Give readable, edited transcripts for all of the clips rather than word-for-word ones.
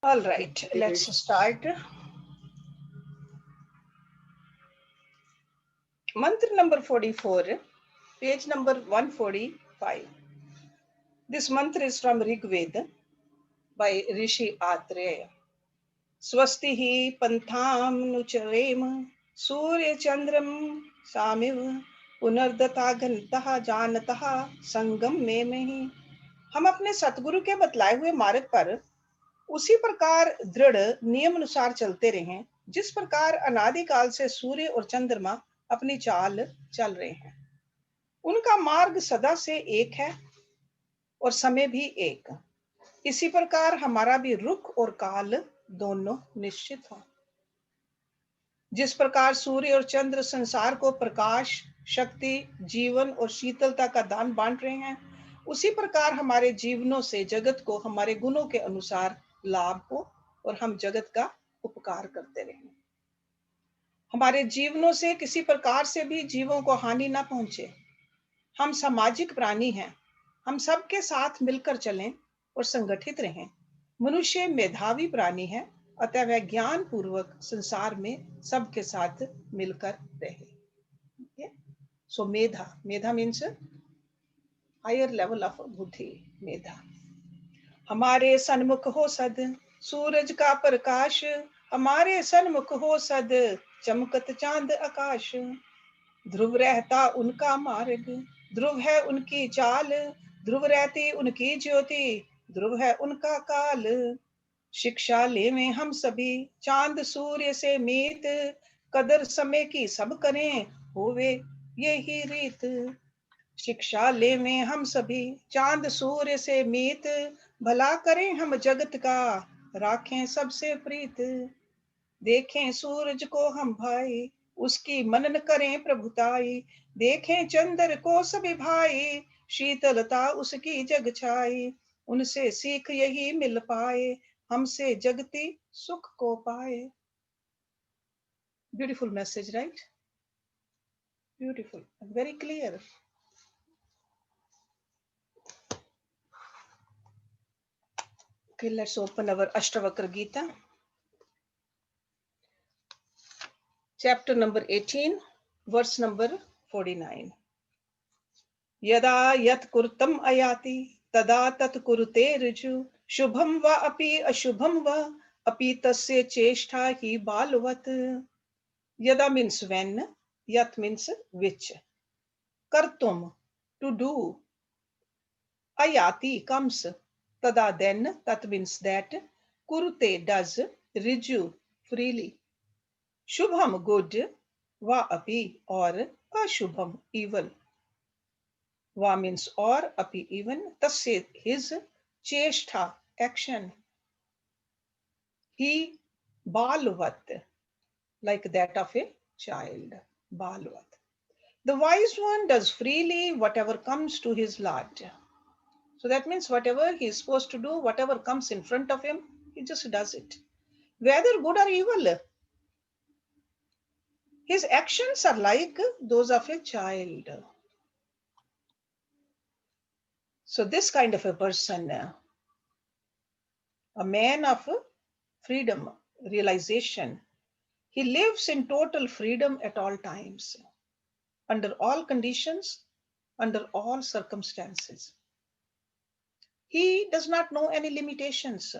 All right, let's start. Mantra number 44, page number 145. This mantra is from Rig Veda by Rishi Atreya. Swastihi pantham nuchareem surya chandram samiv punardata gantaha janataha sangam में ही. हम अपने सतगुरु के बतलाए हुए मार्ग पर उसी प्रकार दृढ़ नियम अनुसार चलते रहें जिस प्रकार अनादिकाल से सूर्य और चंद्रमा अपनी चाल चल रहे हैं. उनका मार्ग सदा से एक है और समय भी एक. इसी प्रकार हमारा भी रुख और काल दोनों निश्चित हो. जिस प्रकार सूर्य और चंद्र संसार को प्रकाश, शक्ति, जीवन और शीतलता का दान बांट रहे हैं, उसी प्रकार हमारे जीवनों से जगत को हमारे गुणों के अनुसार लाभ हो और हम जगत का उपकार करते रहें. हमारे जीवनों से किसी प्रकार से भी जीवों को हानि ना पहुंचे. हम सामाजिक प्राणी हैं. हम सबके साथ मिलकर चलें और संगठित रहें. मनुष्य मेधावी प्राणी है, अतः वह ज्ञान पूर्वक संसार में सबके साथ मिलकर रहे. सो मेधा मीन्स हायर लेवल ऑफ बुद्धि. मेधा. हमारे सन्मुख हो सद सूरज का प्रकाश, हमारे सन्मुख हो सद चमकत चांद आकाश. ध्रुव रहता उनका मार्ग, ध्रुव है उनकी चाल, ध्रुव रहती उनकी ज्योति, ध्रुव है उनका काल. शिक्षा ले में हम सभी चांद सूर्य से मीत, कदर समय की सब करें होवे यही रीत. शिक्षा ले में हम सभी चांद सूर्य से मीत, भला करें हम जगत का राखें सबसे प्रीत. देखें सूरज को हम भाई, उसकी मनन करें प्रभुताई. देखें चंद्र को सभी भाई, शीतलता उसकी जग छाई. उनसे सीख यही मिल पाए, हमसे जगती सुख को पाए. Beautiful message, right? Beautiful, very clear. Okay, let's open our Astavakra Gita. Chapter number 18, verse number 49. Yada yat kurtam ayati tada tat kurte riju shubham va api ashubham va api tasya cheshtha hi balvat. Yada means when, yat means which, kartum to do, ayati comes, tada then, that means that, kurte does, riju freely, shubham good, va api or ashubham evil. Va means or, api even, tasya his, cheshtha action, he balvat like that of a child. Balvat. The wise one does freely whatever comes to his lot. So that means whatever he is supposed to do, whatever comes in front of him, he just does it. Whether good or evil, his actions are like those of a child. So this kind of a person, a man of freedom, realization, he lives in total freedom at all times, under all conditions, under all circumstances. He does not know any limitations.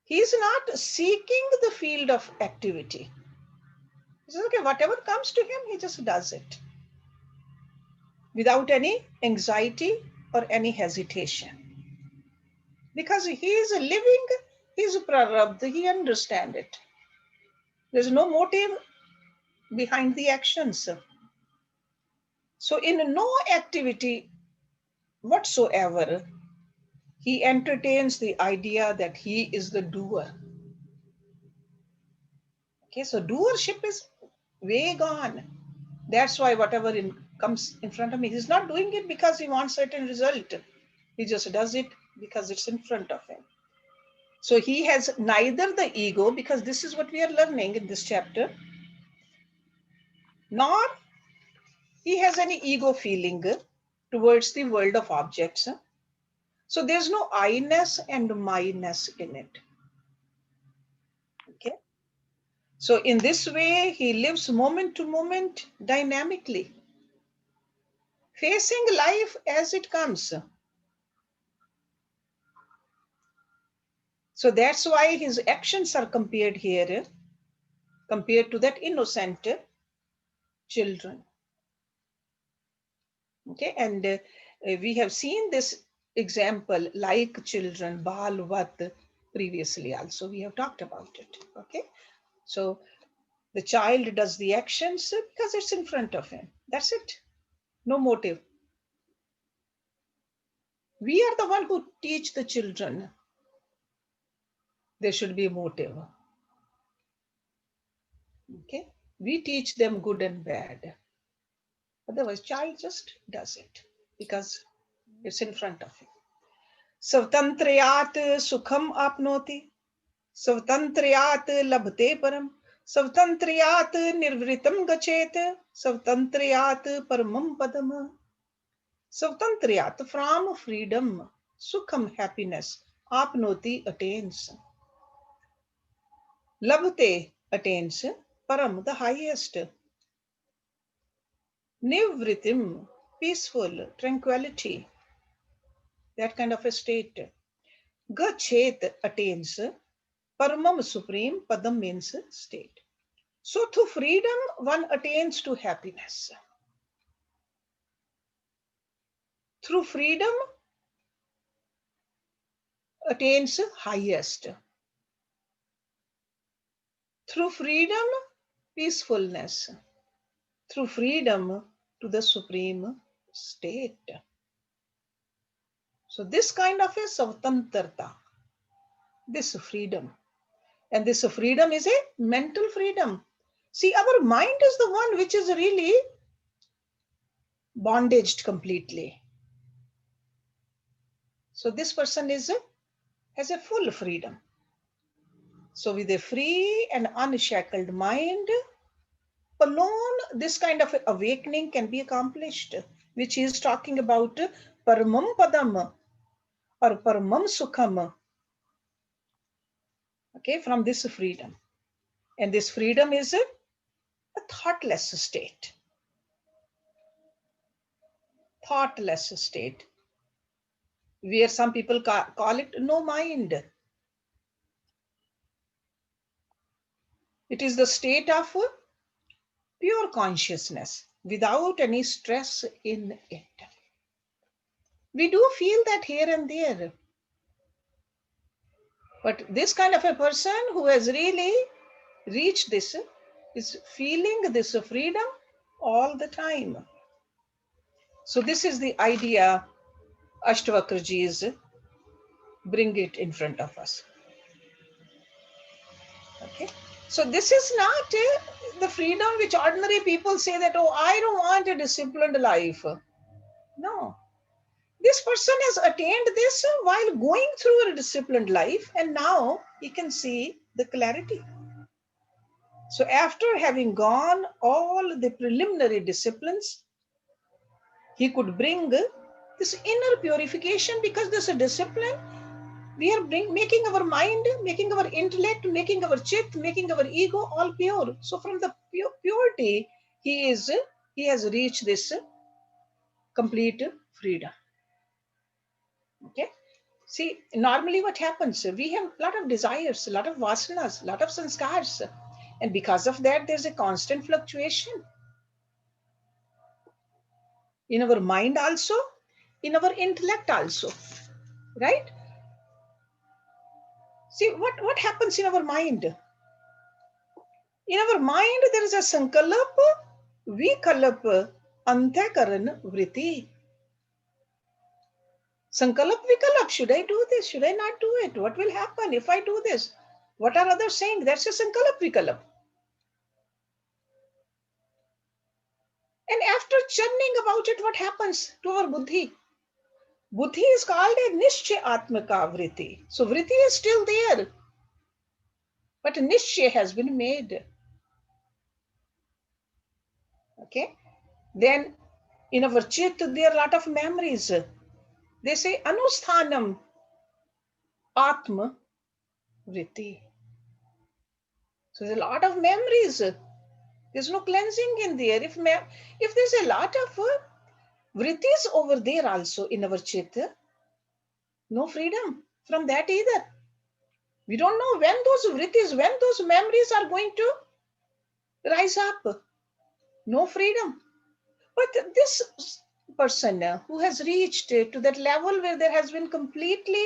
He is not seeking the field of activity. He says, okay, whatever comes to him, he just does it without any anxiety or any hesitation. Because he is living his prarabdha, he understands it. There's no motive behind the actions. So in no activity whatsoever, he entertains the idea that he is the doer. Okay, so doership is way gone. That's why whatever comes in front of me, he's not doing it because he wants certain result. He just does it because it's in front of him. So he has neither the ego, because this is what we are learning in this chapter, nor he has any ego feeling towards the world of objects. So there's no I-ness and my-ness in it. Okay. So in this way, he lives moment to moment dynamically, facing life as it comes. So that's why his actions are compared here, compared to that innocent children. Okay, and we have seen this example like children, Balvat, previously also. We have talked about it. Okay, so the child does the actions because it's in front of him. That's it. No motive. We are the one who teach the children. There should be a motive. Okay, we teach them good and bad. Otherwise, child just does it because it's in front of him. Svatantrayat sukham apnoti, svatantrayat labhte param, svatantrayat nirvritam gachet, svatantrayat paramam padam. Svatantrayat, from freedom, sukham, happiness, apnoti, attains. Labhte, attains, param, the highest. Nivritim, peaceful, tranquility, that kind of a state. Gachet, attains. Paramam, supreme. Padam means state. So through freedom, one attains to happiness. Through freedom, attains highest. Through freedom, peacefulness. Through freedom, to the supreme state. So this kind of a svatantrata, this freedom. And this freedom is a mental freedom. See, our mind is the one which is really bondaged completely. So this person has a full freedom. So with a free and unshackled mind, alone this kind of awakening can be accomplished, which he is talking about paramam padam or paramam sukham. Okay, from this freedom. And this freedom is a thoughtless state. Thoughtless state, where some people call it no mind. It is the state of pure consciousness without any stress in it. We do feel that here and there. But this kind of a person who has really reached this is feeling this freedom all the time. So this is the idea Astavakra is bring it in front of us. Okay. So this is not the freedom which ordinary people say that, oh, I don't want a disciplined life. No. This person has attained this while going through a disciplined life, and now he can see the clarity. So after having gone all the preliminary disciplines, he could bring this inner purification, because this discipline, we are making our mind, making our intellect, making our chit, making our ego all pure. So from the purity, he has reached this complete freedom. Okay. See, normally what happens, we have a lot of desires, a lot of vasanas, a lot of sanskars. And because of that, there's a constant fluctuation in our mind also, in our intellect also, right? See, what happens in our mind? In our mind, there is a sankalap, vikalap, antakaran, vritti. Sankalap, vikalap, should I do this? Should I not do it? What will happen if I do this? What are others saying? That's a sankalap, vikalap. And after churning about it, what happens to our buddhi? Buddhi is called a nishchay atmaka vritti. So vritti is still there, but nishchay has been made. Okay. Then in our chit, there are a lot of memories They say anusthanam atma vritti. So there's a lot of memories. There's no cleansing in there. If there's a lot of vrittis over there also in our chitta, no freedom from that either. We don't know when those vrittis, when those memories are going to rise up. No freedom. But this person who has reached to that level where there has been completely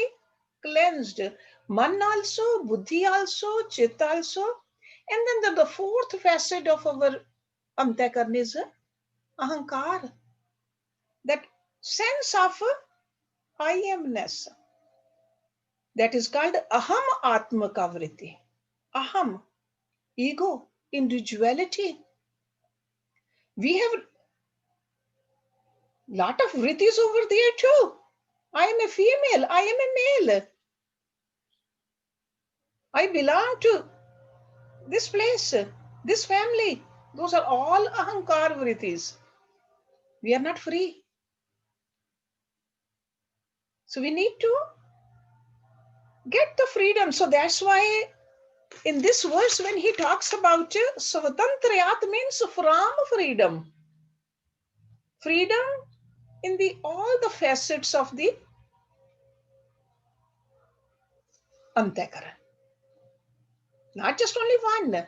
cleansed man also, buddhi also, chit also, and then the fourth facet of our antakarna is ahankar, that sense of I amness. That is called aham atmaka vritti. Aham, ego, individuality. We have lot of vrittis over there too. I am a female, I am a male. I belong to this place, this family. Those are all ahankar vrittis. We are not free. So we need to get the freedom. So that's why in this verse, when he talks about svatantrayat, means from freedom. Freedom in the all the facets of the antakara. Not just only one.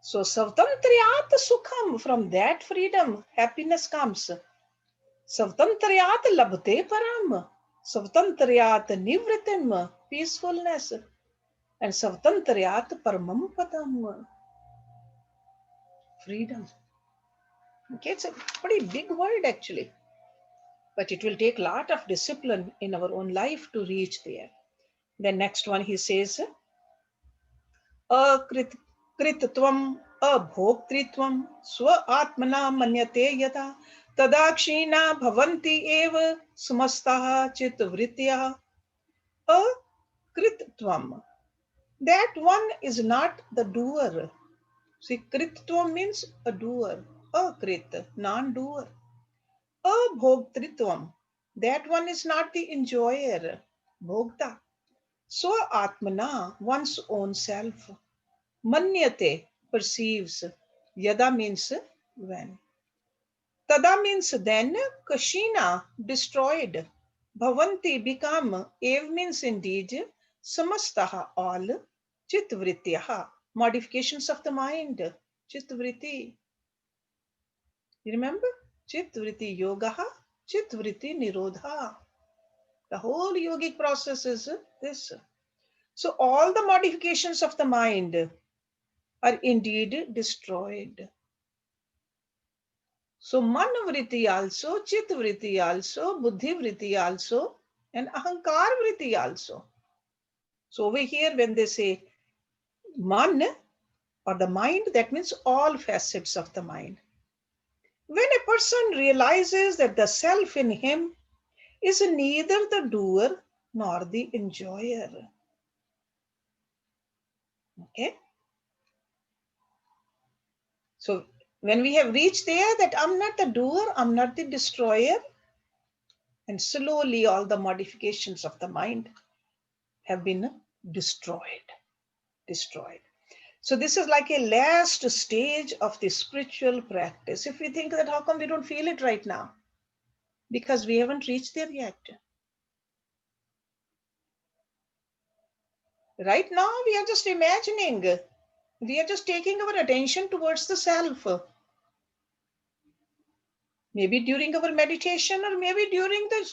So svatantrayat sukham, from that freedom, happiness comes. Svatantrayat labhte param. Svatantrayat nivritim, peacefulness. And svatantrayat paramam padam, freedom. Okay, it's a pretty big word actually. But it will take a lot of discipline in our own life to reach there. The next one he says, akritvam abhoktritvam swa atmana manyate yata tada kshina bhavanti eva samastaha chitvritya. Akritvam, that one is not the doer. See, kritvam means a doer. Akrit, non-doer. Abhoktritvam, that one is not the enjoyer. Bhogta. Swa atmana, one's own self. Manyate, perceives. Yada means when. Tada means then. Kashina, destroyed. Bhavanti, become. Ev means indeed. Samastaha, all. Chitvrityaha, modifications of the mind. Chitvritti. You remember? Chitvritti yogaha, chitvritti nirodha. The whole yogic process is this. So all the modifications of the mind are indeed destroyed. So manavritti also, chitvritti also, buddhivritti also, and ahankar vritti also. So over here when they say man or the mind, that means all facets of the mind. When a person realizes that the self in him is neither the doer nor the enjoyer. Okay? So when we have reached there that I'm not the doer, I'm not the destroyer, and slowly all the modifications of the mind have been destroyed. So this is like a last stage of the spiritual practice. If we think that how come we don't feel it right now? Because we haven't reached there yet. Right now we are just imagining. We are just taking our attention towards the self. Maybe during our meditation or maybe during the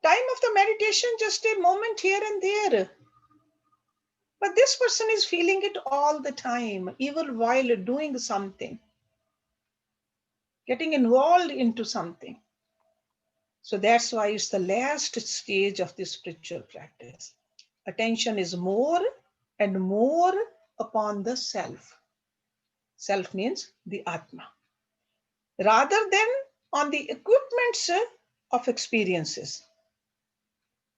time of the meditation, just a moment here and there. But this person is feeling it all the time, even while doing something, getting involved into something. So that's why it's the last stage of the spiritual practice. Attention is more and more upon the self. Self means the Atma. Rather than on the equipments of experiences.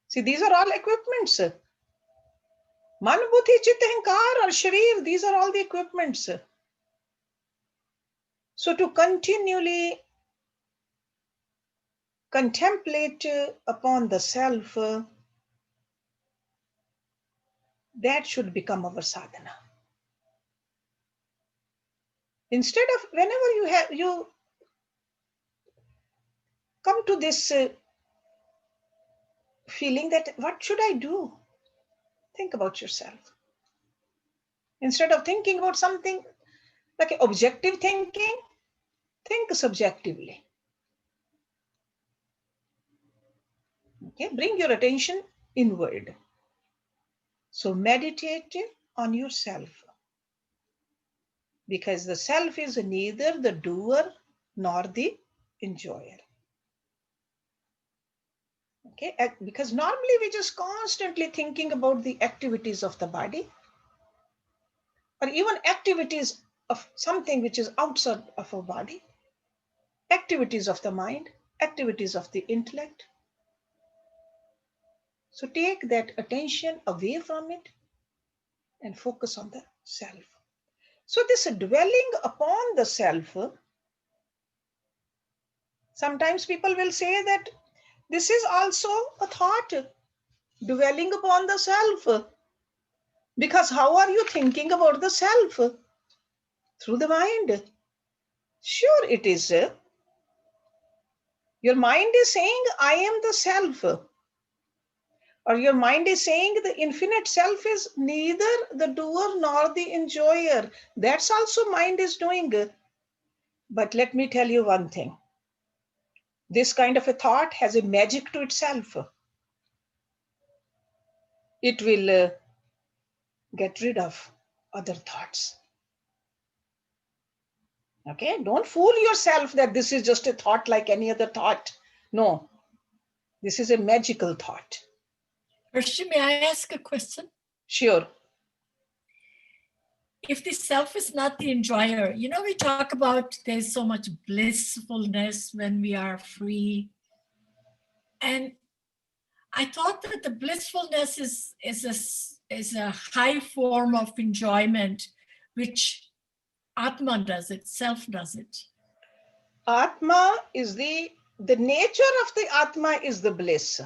See, these are all equipments. Man, buddhi, chitta, ahankar, or sharir, these are all the equipments. So to continually contemplate upon the self, that should become our sadhana. Instead of whenever you come to this feeling that what should I do? Think about yourself. Instead of thinking about something like objective thinking, think subjectively. Okay, bring your attention inward. So meditate on yourself, because the self is neither the doer nor the enjoyer. Okay, because normally we're just constantly thinking about the activities of the body, or even activities of something which is outside of our body, activities of the mind, activities of the intellect. So take that attention away from it and focus on the self. So this dwelling upon the self, sometimes people will say that this is also a thought, dwelling upon the self. Because how are you thinking about the self? Through the mind. Sure, it is. Your mind is saying, I am the self. Or your mind is saying the infinite self is neither the doer nor the enjoyer. That's also mind is doing. But let me tell you one thing. This kind of a thought has a magic to itself. It will get rid of other thoughts. Okay, don't fool yourself that this is just a thought like any other thought. No, this is a magical thought. Hersh, may I ask a question? Sure. If the self is not the enjoyer, we talk about there's so much blissfulness when we are free. And I thought that the blissfulness is a high form of enjoyment, which Atma does it, self does it. Atma is the nature of the Atma is the bliss.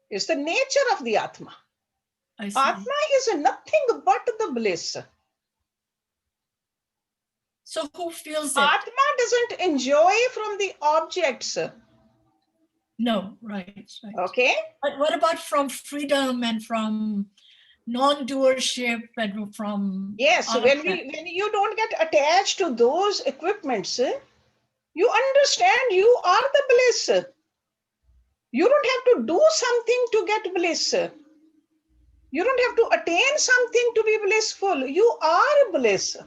It's the nature of the Atma. Atma is nothing but the bliss. So who feels it? Atma doesn't enjoy from the objects. No, right. Okay. But what about from freedom and from non-doership and from... Yes, when you don't get attached to those equipments, you understand you are the bliss. You don't have to do something to get bliss. You don't have to attain something to be blissful. You are bliss.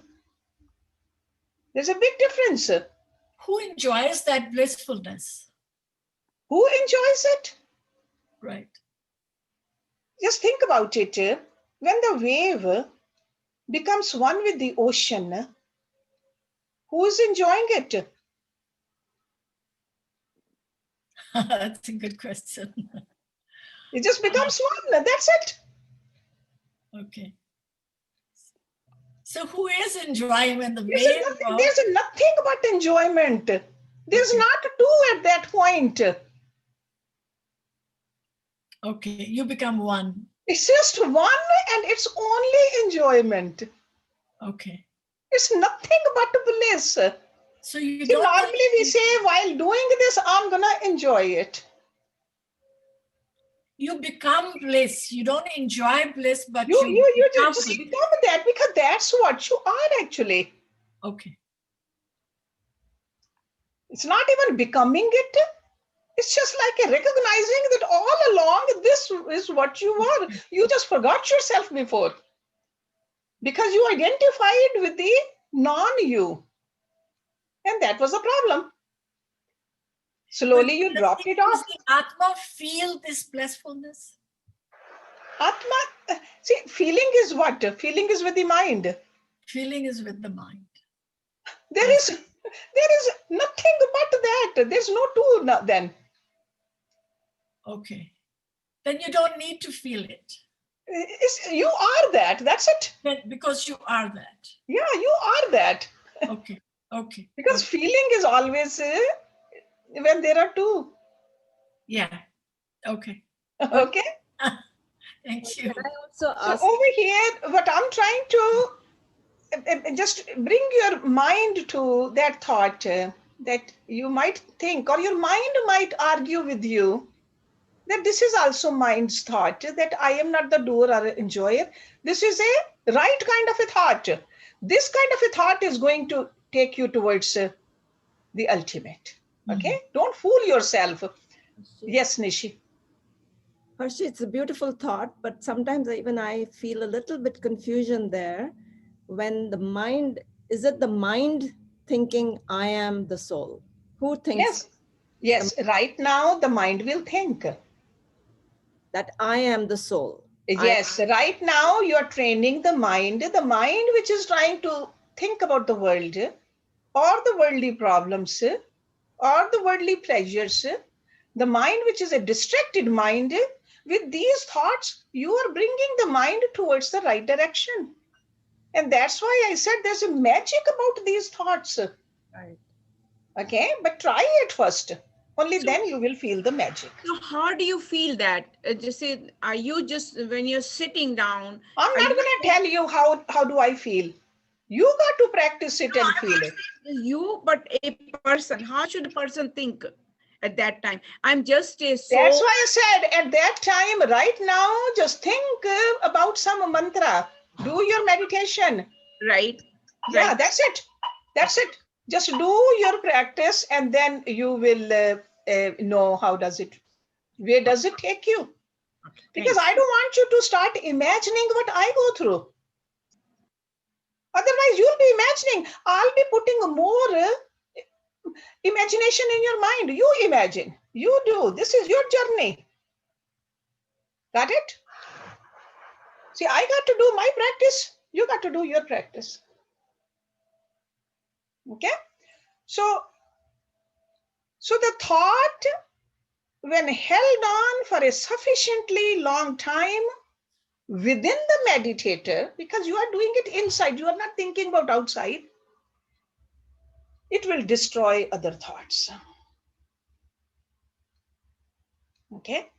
There's a big difference. Who enjoys that blissfulness? Who enjoys it? Right. Just think about it. When the wave becomes one with the ocean, who is enjoying it? That's a good question. It just becomes one. That's it. Okay. So who is enjoying when the wave? There's nothing but enjoyment. There's not two at that point. Okay, you become one. It's just one and it's only enjoyment. Okay. It's nothing but bliss. So you don't normally we say while doing this, I'm gonna enjoy it. You become bliss. You don't enjoy bliss, but you just become that, because that's what you are actually. Okay. It's not even becoming it. It's just like recognizing that all along this is what you were. You just forgot yourself before because you identified with the non-you. And that was a problem. Slowly you dropped it off. Does the Atma feel this blissfulness? Atma, see, feeling is what? Feeling is with the mind. Feeling is with the mind. There is nothing but that. There's no two then. Okay. Then you don't need to feel it. You are that. That's it. Because you are that. Yeah, you are that. Okay. Okay. Because feeling is always when there are two. Yeah. Okay. Okay. Thank you. Can I also So ask? over here, what I'm trying to just bring your mind to that thought that you might think, or your mind might argue with you, that this is also mind's thought, that I am not the doer or enjoyer. This is a right kind of a thought. This kind of a thought is going to take you towards the ultimate. Okay? Don't fool yourself. Yes, Nishi. Hersh, it's a beautiful thought, but sometimes even I feel a little bit confusion there when the mind, is it the mind thinking I am the soul? Who thinks Yes. Right now, the mind will think. that I am the soul? Yes, right now you are training the mind which is trying to think about the world or the worldly problems or the worldly pleasures. The mind which is a distracted mind, with these thoughts, you are bringing the mind towards the right direction. And that's why I said there's a magic about these thoughts. Right. Okay, but try it first. Only then you will feel the magic. So how do you feel that? Just say, are you just when you're sitting down? I'm are not you- going to tell you how do I feel. You got to practice it and feel it. You, but a person. How should a person think at that time? I'm just a soul. That's why I said at that time, right now, just think about some mantra. Do your meditation. Right. Yeah, Right. that's it. That's it. Just do your practice and then you will know where does it take you? Okay, Because I don't want you to start imagining what I go through. Otherwise, you'll be imagining. I'll be putting more imagination in your mind. You imagine. You do. This is your journey. Got it? See, I got to do my practice. You got to do your practice. Okay? So the thought, when held on for a sufficiently long time within the meditator, because you are doing it inside, you are not thinking about outside, it will destroy other thoughts. Okay?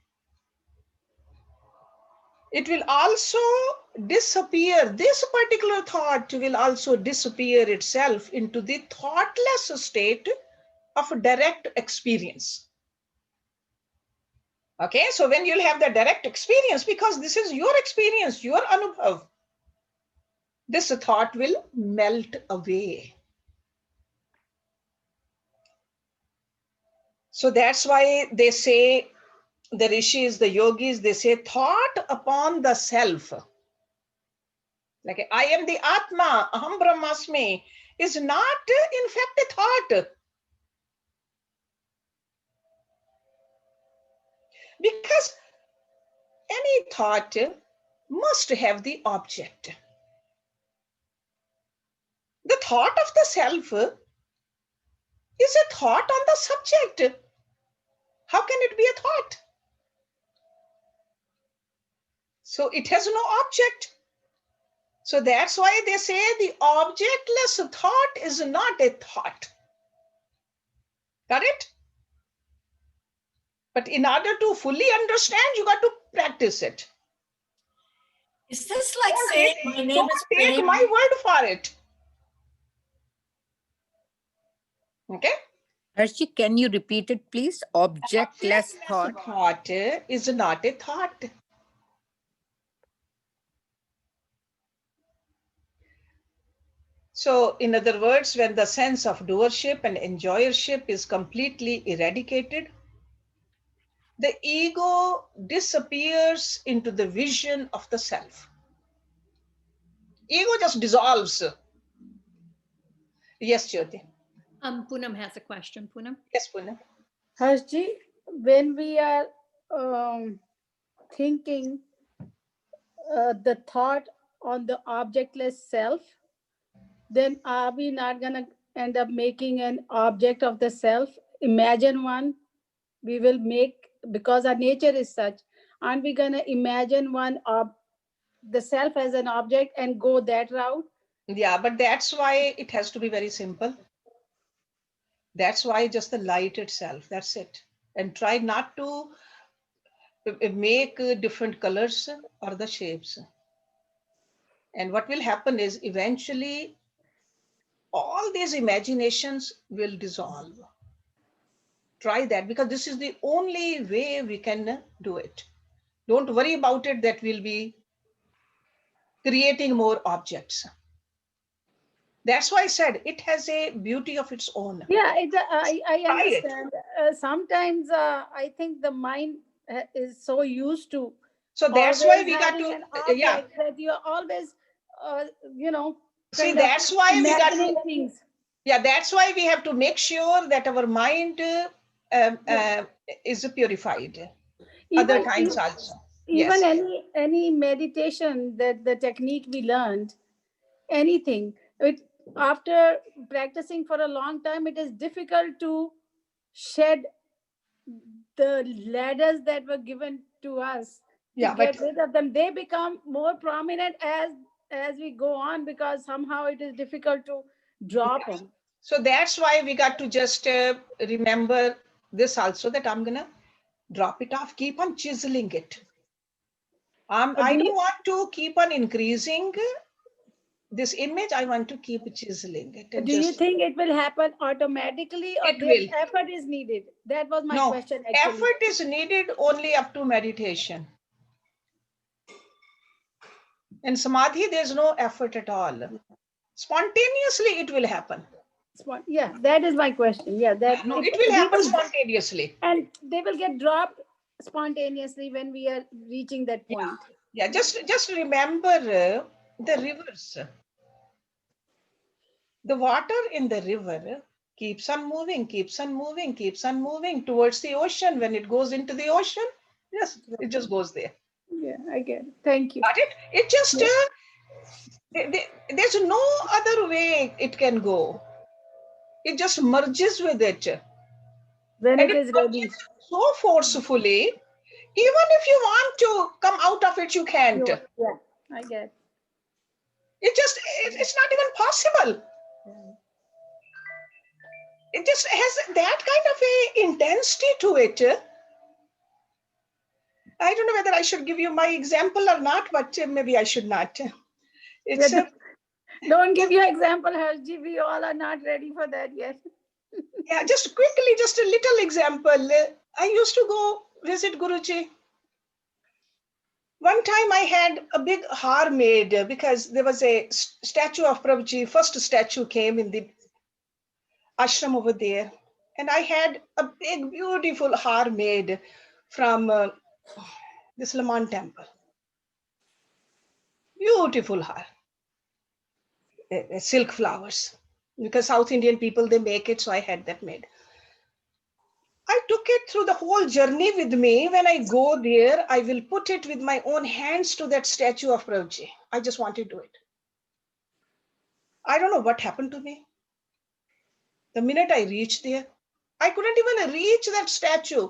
It will also disappear. This particular thought will also disappear itself into the thoughtless state of direct experience. Okay, so when you'll have the direct experience, because this is your experience, your anubhav, this thought will melt away. So that's why they say, the rishis, the yogis, they say thought upon the self. Like I am the Atma, Aham Brahmasmi, is not in fact a thought. Because any thought must have the object. The thought of the self is a thought on the subject. How can it be a thought? So it has no object. So that's why they say the objectless thought is not a thought. Got it? But in order to fully understand, you got to practice it. Is this like saying my name is Don't take Prem? my word for it. Okay? Hershey, can you repeat it, please? Objectless thought. Thought is not a thought. So, in other words, when the sense of doership and enjoyership is completely eradicated, the ego disappears into the vision of the self. Ego just dissolves. Yes, Jyoti. Poonam has a question. Poonam? Yes, Poonam. Harshji, when we are thinking the thought on the objectless self, then are we not going to end up making an object of the self? Imagine one we will make, because our nature is such. Aren't we going to imagine the self as an object and go that route? Yeah, but that's why it has to be very simple. That's why just the light itself, that's it. And try not to make different colors or the shapes. And what will happen is eventually all these imaginations will dissolve. Try that, because this is the only way we can do it. Don't worry about it that we'll be creating more objects. That's why I said it has a beauty of its own. Yeah, I Try it. understand. Sometimes I think the mind is so used to So that's why always we got having to, an yeah. object that you're always, you know, See, kind of that's why we got to, imagining things. yeah, that's why we have to make sure that our mind is purified. Other times also. Even Yes. any meditation, that the technique we learned, anything, after practicing for a long time, it is difficult to shed the ladders that were given to us, to Yeah, get but rid of them. They become more prominent as we go on, because somehow it is difficult to drop them. so that's why we got to just remember this also, that I'm gonna drop it off, keep on chiseling it. I don't want to keep on increasing this image. I want to keep chiseling it. And Do you just, think it will happen automatically, or it there will. effort is needed? That was my No, question actually. effort is needed only up to meditation. In samadhi, there's no effort at all. Spontaneously, it will happen. Yeah, that is my question. Yeah, that No, it will happen spontaneously. and they will get dropped spontaneously when we are reaching that point. Yeah, just remember the rivers. The water in the river keeps on moving, keeps on moving, keeps on moving towards the ocean. When it goes into the ocean, yes, it just goes there. Yeah, I get it. Thank you. Got it? It just, there's no other way it can go. It just merges with it. When And it is ready. merges so forcefully, even if you want to come out of it, you can't. Yeah, I get it. It's not even possible. It just has that kind of a intensity to it. I don't know whether I should give you my example or not, but maybe I should not. It's Don't give your example, Hershji. We all are not ready for that yet. yeah, just quickly, just a little example. I used to go visit Guruji. One time I had a big har made because there was a statue of Prabhuji. First statue came in the ashram over there. And I had a big, beautiful har made from this Laman temple. Beautiful har. Silk flowers. Because South Indian people, they make it, so I had that made. I took it through the whole journey with me. When I go there, I will put it with my own hands to that statue of Prabhuji. I just wanted to do it. I don't know what happened to me. The minute I reached there, I couldn't even reach that statue.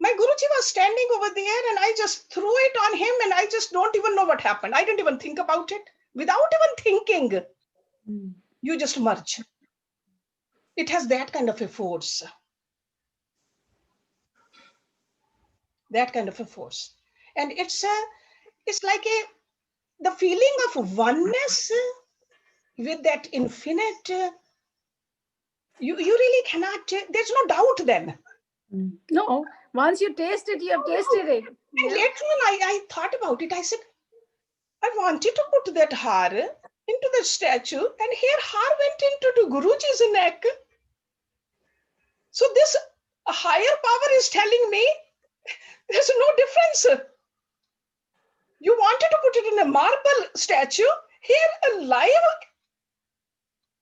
My Guruji was standing over there and I just threw it on him and I just don't even know what happened. I didn't even think about it. Without even thinking, you just merge. It has that kind of a force. That kind of a force. And it's like the feeling of oneness with that infinite. You really cannot, there's no doubt then. No, once you taste it, you have tasted it. And later on, I thought about it. I said, I wanted to put that har into the statue, and here har went into Guruji's neck. So this higher power is telling me there's no difference. You wanted to put it in a marble statue, here a live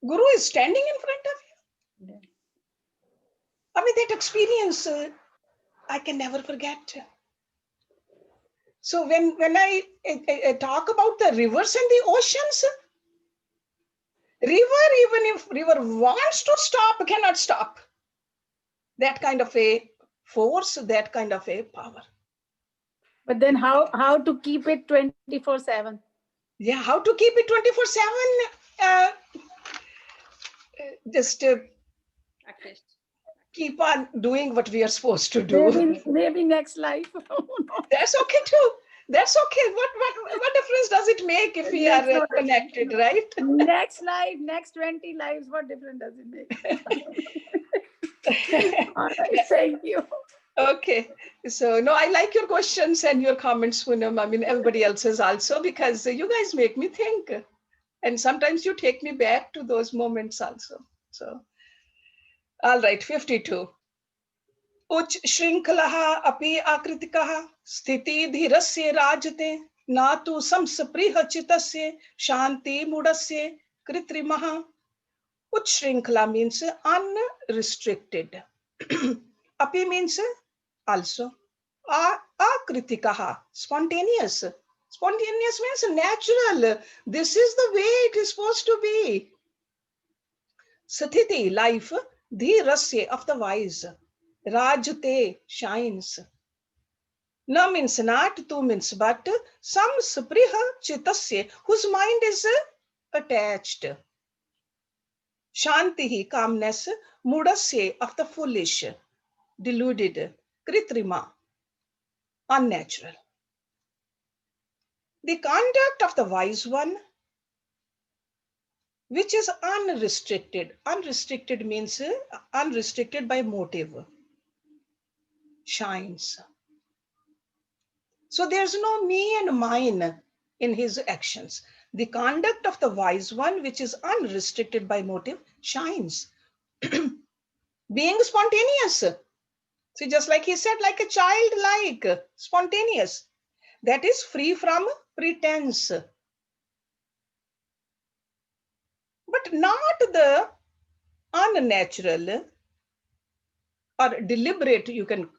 Guru is standing in front of you. I mean, that experience I can never forget. So when I talk about the rivers and the oceans, river, even if river wants to stop, cannot stop. That kind of a force, that kind of a power. But then how to keep it 24/7? Yeah, how to keep it 24/7? just Practice. keep on doing what we are supposed to do. Maybe next life. That's okay too. That's okay. What difference does it make if we Makes are no connected, right? Next life, next 20 lives, what difference does it make? All right, thank you. Okay. So no, I like your questions and your comments, Poonam. I mean, everybody else's also, because you guys make me think. And sometimes you take me back to those moments also. So, all right, 52. उच्च श्रृंखलः अपि आकृतिकः स्थिति धीरस्य राजते न तु संस्पृह चितस्य शांति मूढस्य कृत्रिमः. उच्च श्रृंखला means unrestricted. Api means also. Akritikah, spontaneous. Spontaneous means natural. This is the way it is supposed to be. Sathiti, life. Dhirasya, of the wise. Rajate, shines. Na means not, tu means but. Some spriha chitasya, whose mind is attached. Shantihi, calmness. Mudasya, of the foolish. Deluded. Kritrima, unnatural. The conduct of the wise one, which is unrestricted. Unrestricted means unrestricted by motive. Shines. So there's no me and mine in his actions. The conduct of the wise one, which is unrestricted by motive, shines. Being spontaneous. See, just like he said, like a child, like spontaneous. That is free from pretense. But not the unnatural or deliberate, you can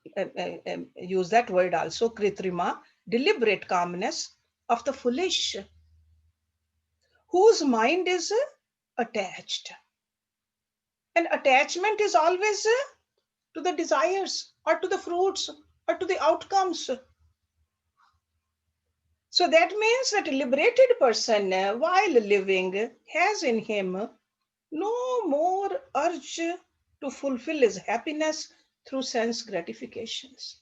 use that word also, kritrima, deliberate calmness of the foolish, whose mind is attached. And attachment is always to the desires or to the fruits or to the outcomes. So that means that a liberated person, while living, has in him no more urge to fulfill his happiness through sense gratifications.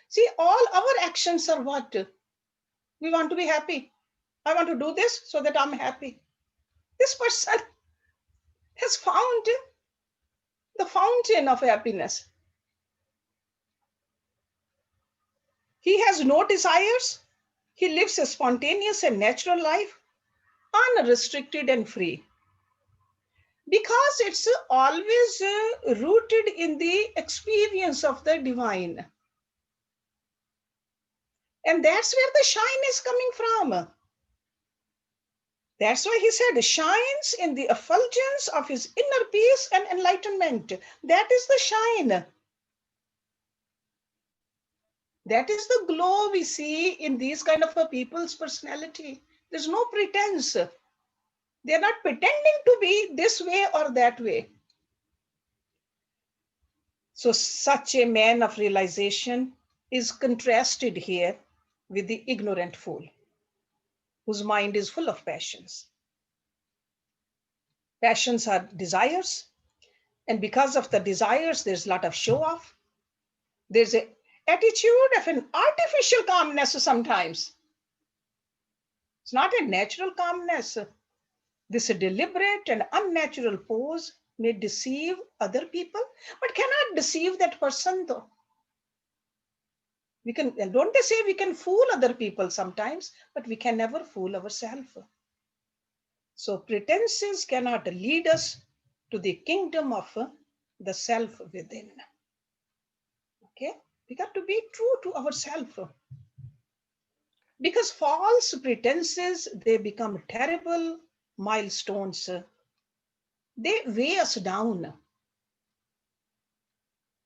See, all our actions are what? We want to be happy. I want to do this so that I'm happy. This person has found the fountain of happiness. He has no desires. He lives a spontaneous and natural life, unrestricted and free. Because it's always rooted in the experience of the divine. And that's where the shine is coming from. That's why he said, shines in the effulgence of his inner peace and enlightenment. That is the shine. That is the glow we see in these kind of a people's personality. There's no pretense. They're not pretending to be this way or that way. So such a man of realization is contrasted here with the ignorant fool, whose mind is full of passions. Passions are desires. And because of the desires, there's a lot of show off. There's an attitude of an artificial calmness sometimes. It's not a natural calmness. This deliberate and unnatural pose may deceive other people, but cannot deceive that person though. We can, don't they say we can fool other people sometimes, but we can never fool ourselves. So pretenses cannot lead us to the kingdom of the self within. Okay, we got to be true to ourselves. Because false pretenses, they become terrible milestones. They weigh us down.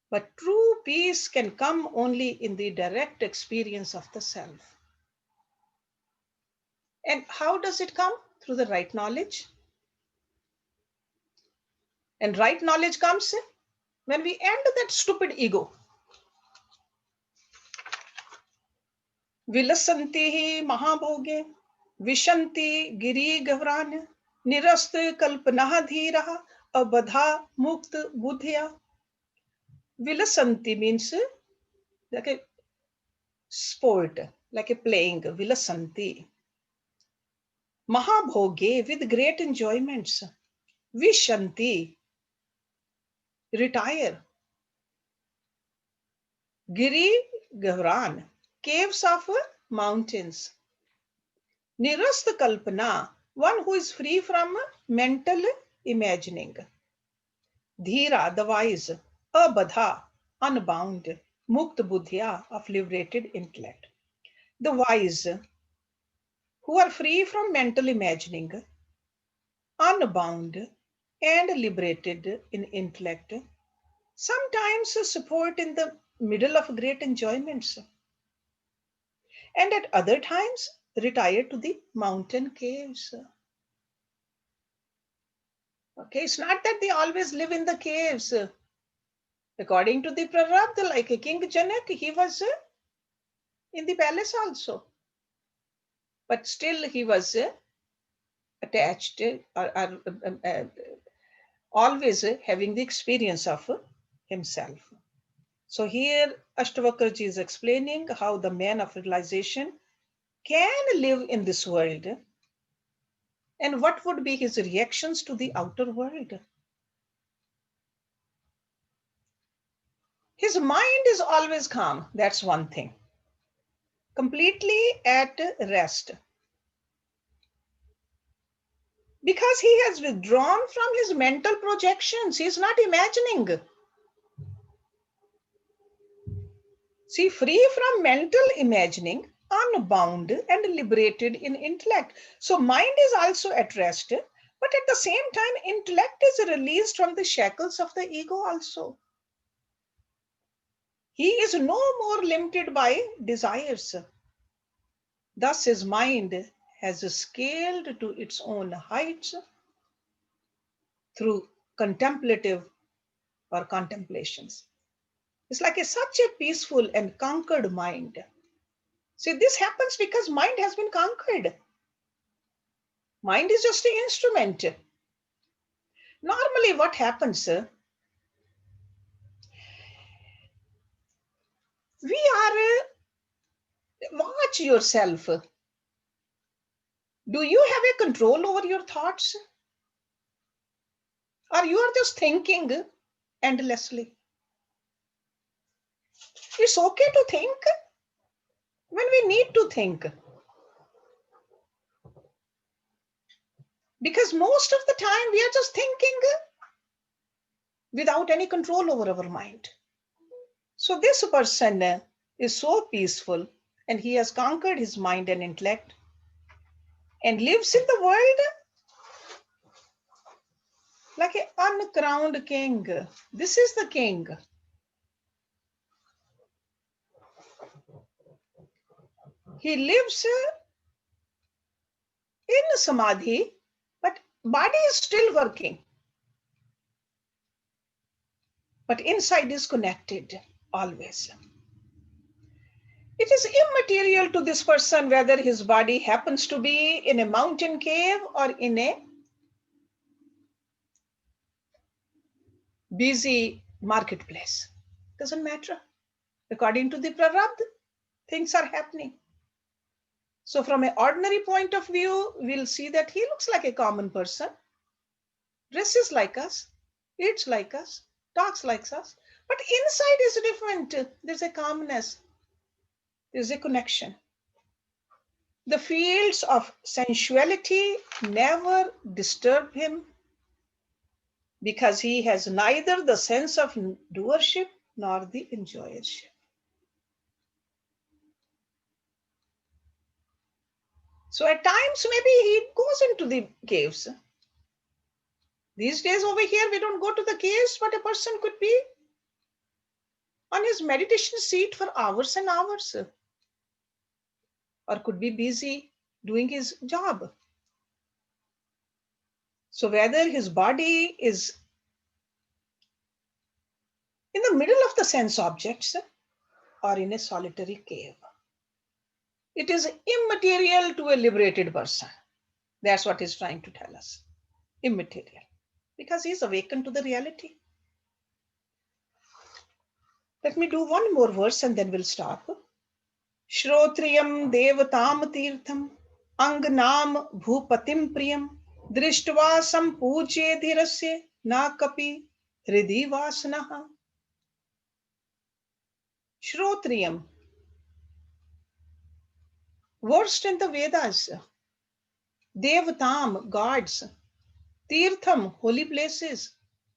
But true peace can come only in the direct experience of the self. And how does it come? Through the right knowledge. And right knowledge comes when we end that stupid ego. Vilasanti hi mahabhoge, vishanti giri gavran, निरस्त कल्पना धीरा abadha mukt buddhya. Vilasanti means like a sport, like a playing, vilasanti. Mahabhoge, with great enjoyments. Vishanti, retire. Giri Gavran, caves of mountains. Nirasta Kalpana, one who is free from mental imagining. Dhira, the wise. Abadha, unbound. Mukta Buddhya, of liberated intellect. The wise, who are free from mental imagining, unbound, and liberated in intellect, sometimes support in the middle of great enjoyments, and at other times retire to the mountain caves. Okay, it's not that they always live in the caves. According to the Prarabdha, like King Janak, he was in the palace also. But still he was attached or always having the experience of himself. So here Astavakra ji is explaining how the man of realization can live in this world and what would be his reactions to the outer world. His mind is always calm, that's one thing. Completely at rest. Because he has withdrawn from his mental projections. He is not imagining. See, free from mental imagining, unbound and liberated in intellect. So mind is also at rest, but at the same time, intellect is released from the shackles of the ego also. He is no more limited by desires. Thus, his mind has scaled to its own heights through contemplative or contemplations. It's like such a peaceful and conquered mind. See, this happens because mind has been conquered. Mind is just an instrument. Normally, what happens? We are, watch yourself. Do you have a control over your thoughts? Or you are just thinking endlessly? It's okay to think when we need to think. Because most of the time we are just thinking without any control over our mind. So this person is so peaceful and he has conquered his mind and intellect and lives in the world like an uncrowned king. This is the king. He lives in samadhi, but body is still working. But inside is connected always. It is immaterial to this person whether his body happens to be in a mountain cave or in a busy marketplace. Doesn't matter. According to the prarabdha, things are happening. So from an ordinary point of view, we'll see that he looks like a common person, dresses like us, eats like us, talks like us, but inside is different. There's a calmness, there's a connection. The fields of sensuality never disturb him because he has neither the sense of doership nor the enjoyership. So at times, maybe he goes into the caves. These days over here, we don't go to the caves, but a person could be on his meditation seat for hours and hours, or could be busy doing his job. So whether his body is in the middle of the sense objects or in a solitary cave, it is immaterial to a liberated person. That's what he's trying to tell us. immaterial, because he is awakened to the reality. Let me do one more verse and then we'll stop. Shrotriyam devatam tirtham angnam bhupatim priyam drishtva sampujye dhirasya na kapi hridhi vasanaha. Shrotriyam, versed in the Vedas. Devatam, gods. Tirtham, holy places.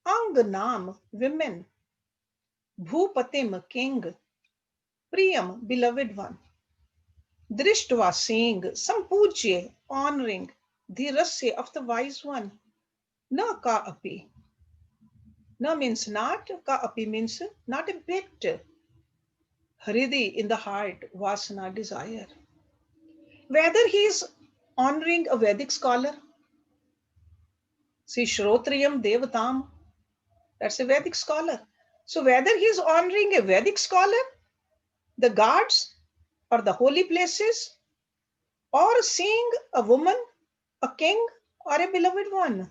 Angnam, women. Bhupatim, king. Priyam, beloved one. Drishtva, seeing. Sampujye, honoring. Dhirasya, of the wise one. Na ka api. Na means not. Ka api means not a bit. Hridhi, in the heart. Vasana, desire. Whether he is honoring a Vedic scholar, see Shrotriyam Devatam, that's a Vedic scholar. So whether he is honoring a Vedic scholar, the gods, or the holy places, or seeing a woman, a king, or a beloved one,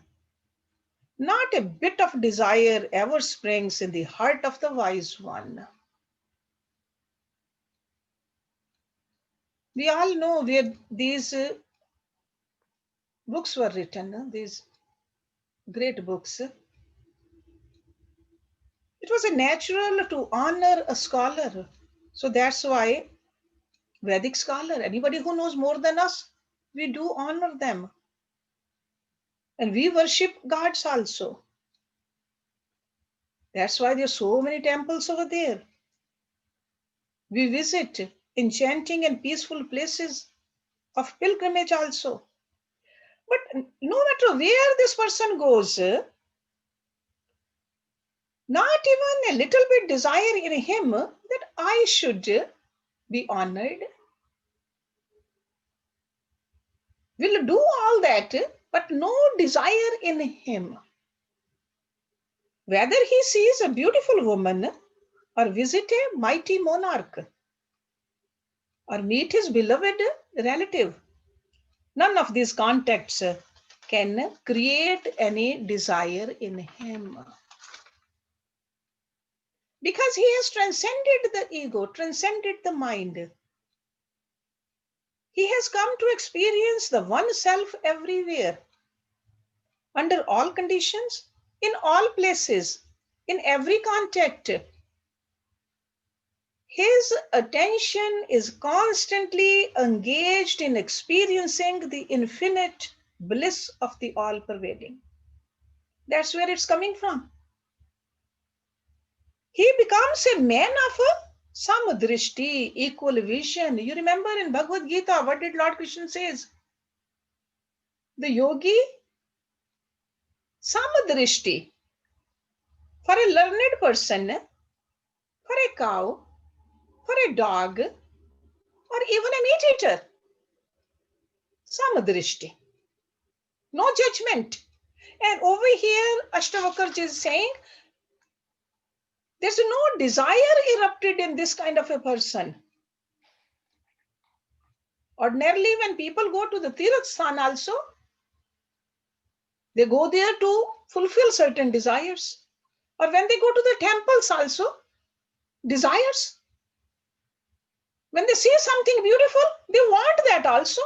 not a bit of desire ever springs in the heart of the wise one. We all know where these books were written, these great books. It was a natural to honor a scholar. So that's why Vedic scholar, anybody who knows more than us, we do honor them. And we worship gods also. That's why there are so many temples over there. We visit enchanting and peaceful places of pilgrimage also. But no matter where this person goes, not even a little bit desire in him that I should be honored. Will do all that, but no desire in him. Whether he sees a beautiful woman or visit a mighty monarch or meet his beloved relative, none of these contacts can create any desire in him. Because he has transcended the ego, transcended the mind. He has come to experience the one self everywhere, under all conditions, in all places, in every contact. His attention is constantly engaged in experiencing the infinite bliss of the all-pervading. That's where it's coming from. He becomes a man of a samadrishti, equal vision. You remember in Bhagavad Gita, what did Lord Krishna says? The yogi, samadrishti. For a learned person, for a cow, for a dog, or even a meat eater, samadrishti. No judgment. And over here, Astavakra is saying, there's no desire erupted in this kind of a person. Ordinarily, when people go to the Tirth Sthan also, they go there to fulfill certain desires. Or when they go to the temples also, desires. When they see something beautiful, they want that also.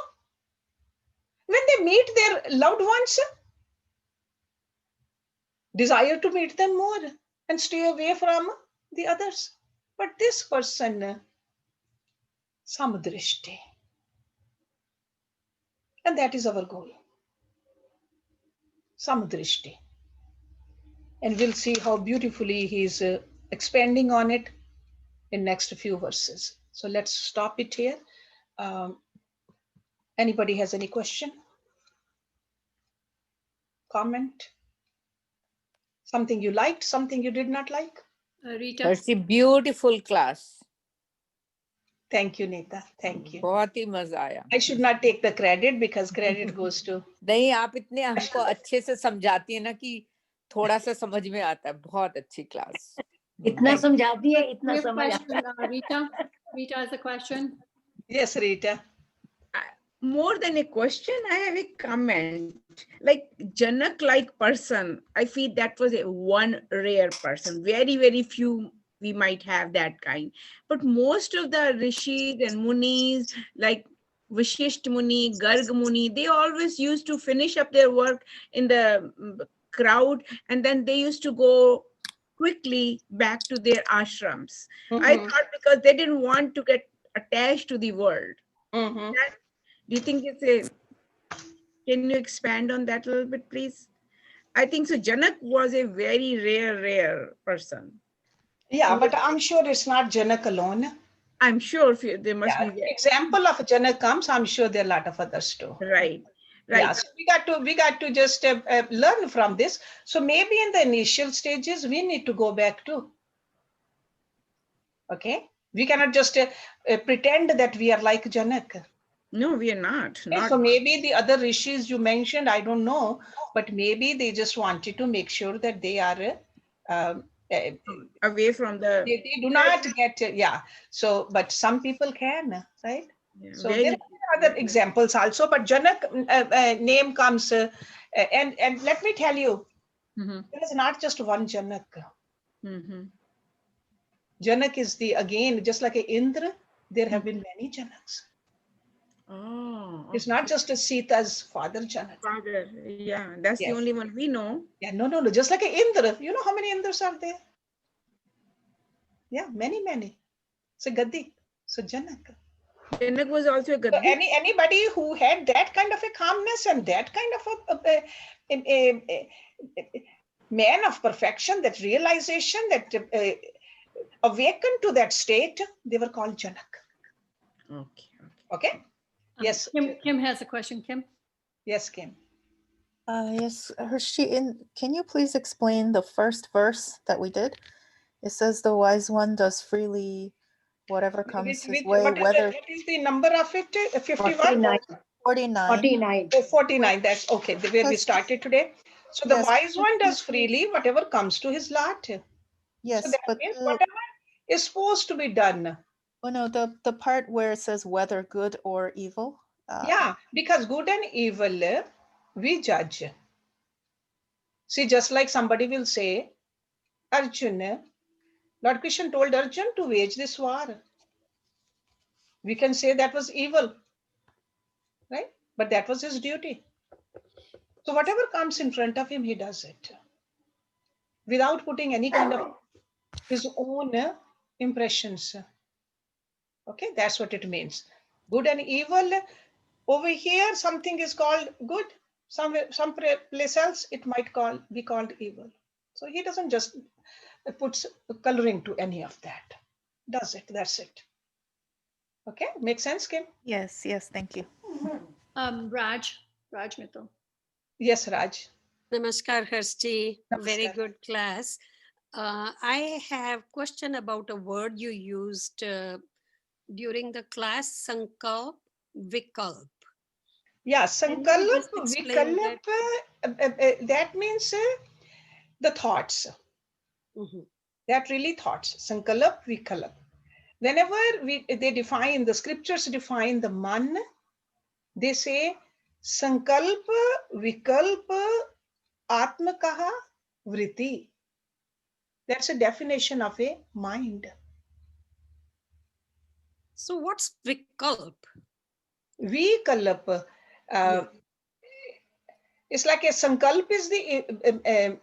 When they meet their loved ones, desire to meet them more and stay away from the others. But this person, samadrishti. And that is our goal. Samadrishti. And we'll see how beautifully he's expanding on it in next few verses. So let's stop it here. Anybody has any question? Comment? Something you liked, something you did not like? Rita? Hersh, beautiful class. Thank you, Neeta. Thank you. बहुत ही मजा आया. I should not take the credit because credit goes to... नहीं, आप इतने हमको अच्छे से समझाती है ना कि थोड़ा सा समझ में आता है. बहुत अच्छी क्लास. इतना समझाती है, इतना We have a समझ question, Rita. Rita has a question. Yes, Rita. more than a question, I have a comment. Like Janak-like person, I feel that was a one rare person. Very, very few we might have that kind. But most of the rishis and munis, like Vishisht Muni, Garg Muni, they always used to finish up their work in the crowd, and then they used to go quickly back to their ashrams. I thought because they didn't want to get attached to the world. That, do you think it's a, can you expand on that a little bit, please? I think so. Janak was a very rare person. Yeah, but I'm sure it's not Janak alone. I'm sure there must be. Example of Janak comes, I'm sure there are a lot of others too. Right. Yeah, so we got to just learn from this. So maybe in the initial stages, we need to go back to. Okay, we cannot just pretend that we are like Janak. No, we are not. So maybe the other rishis you mentioned, I don't know, but maybe they just wanted to make sure that they are away from the. They do not get So, but some people can, right? Yeah, so there are other examples also, but Janak name comes, and let me tell you, there is not just one Janak. Janak is again, just like a Indra, there have been many Janaks. Oh, okay. It's not just a Sita's father, Janak. Father, yeah, that's the only one we know. Yeah, no, just like a Indra. You know how many Indras are there? Yeah, many. So Gaddi, so Janak. Janak was also a Gaddi. So anybody who had that kind of a calmness and that kind of a man of perfection, that realization, that awakened to that state, they were called Janak. Okay. Yes. Kim has a question. Kim. Yes, Kim. Yes, Hersh, can you please explain the first verse that we did? It says the wise one does freely whatever comes his way. What is the number of it? 51? 49. Oh, 49. That's okay. Where we started today. So the wise one does freely whatever comes to his lot. Yes, so that means whatever is supposed to be done. Oh no, the part where it says whether good or evil. Yeah, because good and evil we judge. See, just like somebody will say, Arjun, Lord Krishna told Arjun to wage this war. We can say that was evil, right? But that was his duty. So whatever comes in front of him, he does it without putting any kind of his own impressions. Okay, that's what it means. Good and evil. Over here, something is called good. Some place else, it might be called evil. So he doesn't just put coloring to any of that. Does it? That's it. Okay, makes sense, Kim? Yes, thank you. Raj Mittal. Yes, Raj. Namaskar, Hershji. Very good class. I have question about a word you used during the class, Sankalp Vikalp. Yeah, Sankalp Vikalp, that means the thoughts. That really thoughts. Sankalp Vikalp. Whenever they define, the scriptures define the man, they say Sankalpa Vikalpa Atmakaha Vritti. That's a definition of a mind. So what's Vikalp? Vikalp. It's like a Sankalp is the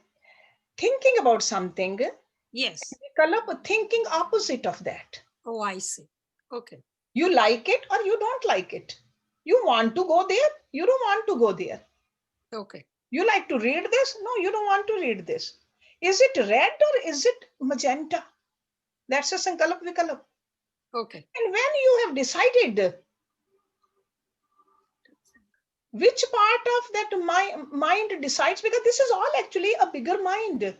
thinking about something. Yes. Vikalp, thinking opposite of that. Oh, I see. Okay. You like it or you don't like it. You want to go there, you don't want to go there. Okay. You like to read this? No, you don't want to read this. Is it red or is it magenta? That's a Sankalp Vikalp. Okay. And when you have decided which part of that mind decides, because this is all actually a bigger mind.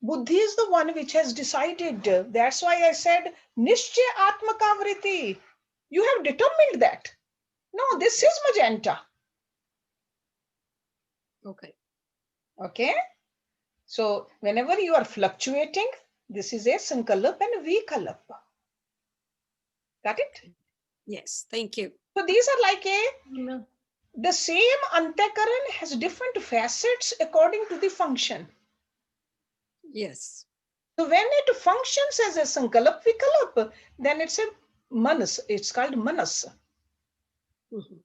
Buddhi is the one which has decided. That's why I said, Nishche Atmaka Vritti. You have determined that. No, this is magenta. Okay. Okay. So whenever you are fluctuating, this is a Sankalp and Vikalp. Got it? Yes, thank you. So these are like the same antakaran has different facets according to the function. Yes. So when it functions as a sankalp vikalp, then it's a manas. It's called manas.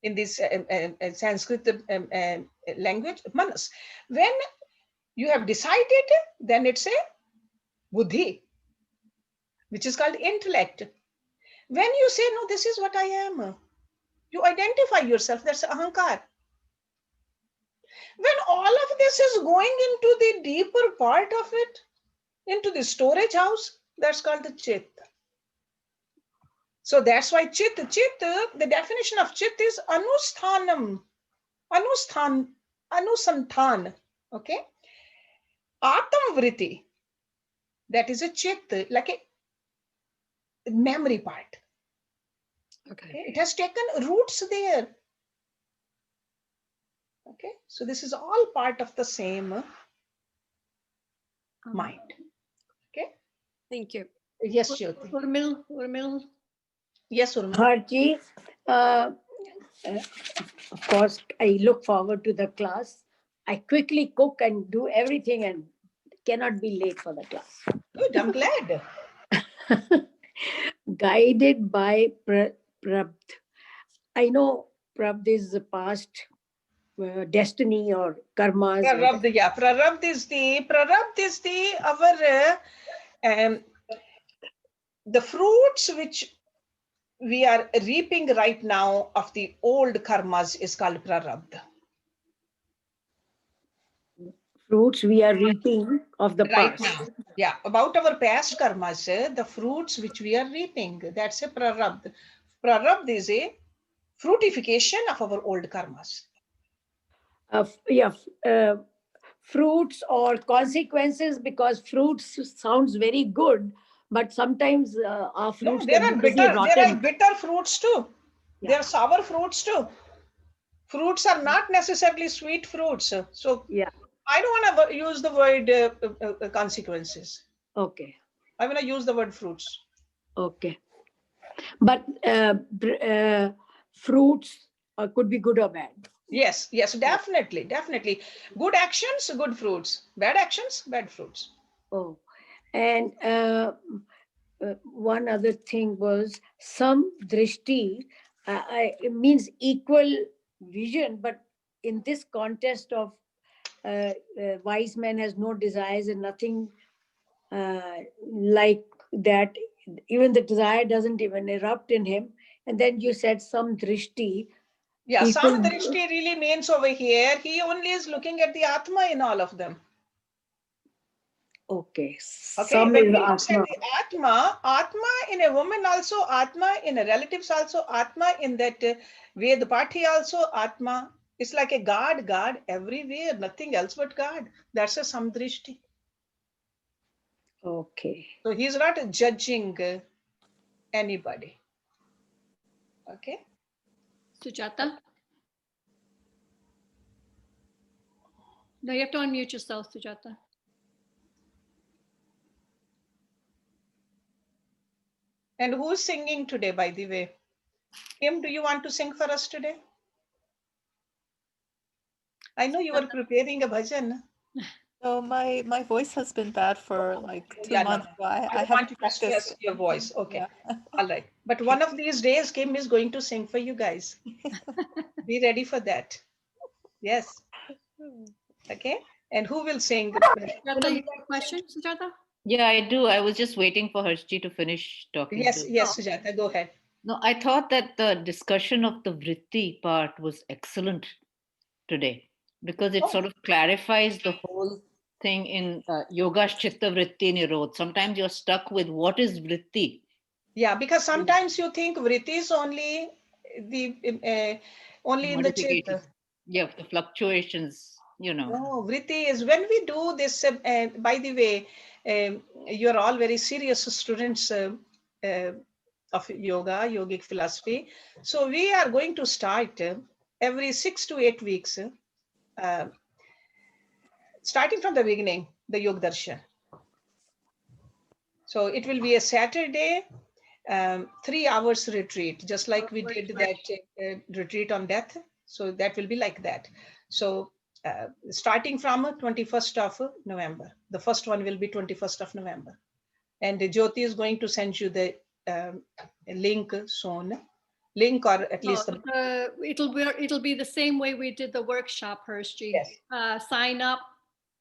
In this Sanskrit language, manas. When you have decided, then it's a buddhi, which is called intellect. When you say, no, this is what I am, you identify yourself, that's ahankar. When all of this is going into the deeper part of it, into the storage house, that's called the chit. So that's why chit, the definition of chit is anusthanam, anusanthan, okay? Atam vritti, that is a chit, like a memory part. Okay. It has taken roots there. Okay, so this is all part of the same mind. Okay. Thank you. Yes, Jyoti. Urmil. Yes, Urmil. Harji, of course, I look forward to the class. I quickly cook and do everything and cannot be late for the class. Good, I'm glad. Guided by Prabd. I know Prabd is the past destiny or karmas. Prarabdha, yeah. Prarabdha is our the fruits which we are reaping right now of the old karmas is called prarabdha. Fruits we are reaping of the Right past. now. Yeah, about our past karmas, the fruits which we are reaping, that's a prarabdha. Prarabdha is a fruitification of our old karmas. Fruits or consequences, because fruits sounds very good, but sometimes our fruits there can are be bitter. rotten. There are bitter fruits too. Yeah. There are sour fruits too. Fruits are not necessarily sweet fruits. So yeah, I don't want to use the word consequences. Okay. I want to use the word fruits. Okay. But fruits could be good or bad. Yes, definitely. Good actions, good fruits. Bad actions, bad fruits. Oh, and one other thing was some drishti. It means equal vision, but in this context of wise man has no desires and nothing like that. Even the desire doesn't even erupt in him. And then you said some drishti. Yeah, some drishti really means over here, he only is looking at the Atma in all of them. Okay. Okay, when he looks at the Atma in a woman also, Atma in a relatives also, Atma in that Ved Party also, Atma. It's like a God everywhere, nothing else but God. That's a samdrishti. Okay. So he's not judging anybody. Okay. Sujata? No, you have to unmute yourself, Sujata. And who's singing today, by the way? Kim, do you want to sing for us today? I know you were preparing a bhajan. So my voice has been bad for like 2 months. No. I I haven't want to practiced stress your voice. Okay. Yeah. All right. But one of these days, Kim is going to sing for you guys. Be ready for that. Yes. Okay. And who will sing? Sujata, you have a question, Sujata? Yeah, I do. I was just waiting for Hershji to finish talking. Yes, Sujata, go ahead. No, I thought that the discussion of the vritti part was excellent today because it sort of clarifies the whole thing in yoga chitta vritti nirodh. Sometimes you're stuck with what is vritti. Yeah, because sometimes you think vritti is only the only in the chitta. Yeah, the fluctuations, No, vritti is when we do this. By the way, you're all very serious students of yoga, yogic philosophy. So we are going to start every 6 to 8 weeks, starting from the beginning, the Yog Darshan. So it will be a Saturday 3 hours retreat, just like we did that retreat on death. So that will be like that. So starting from 21st of November, the first one will be 21st of November. And Jyoti is going to send you the link soon. Link, or at least It'll be the same way we did the workshop, Hershji. Yes. Sign up,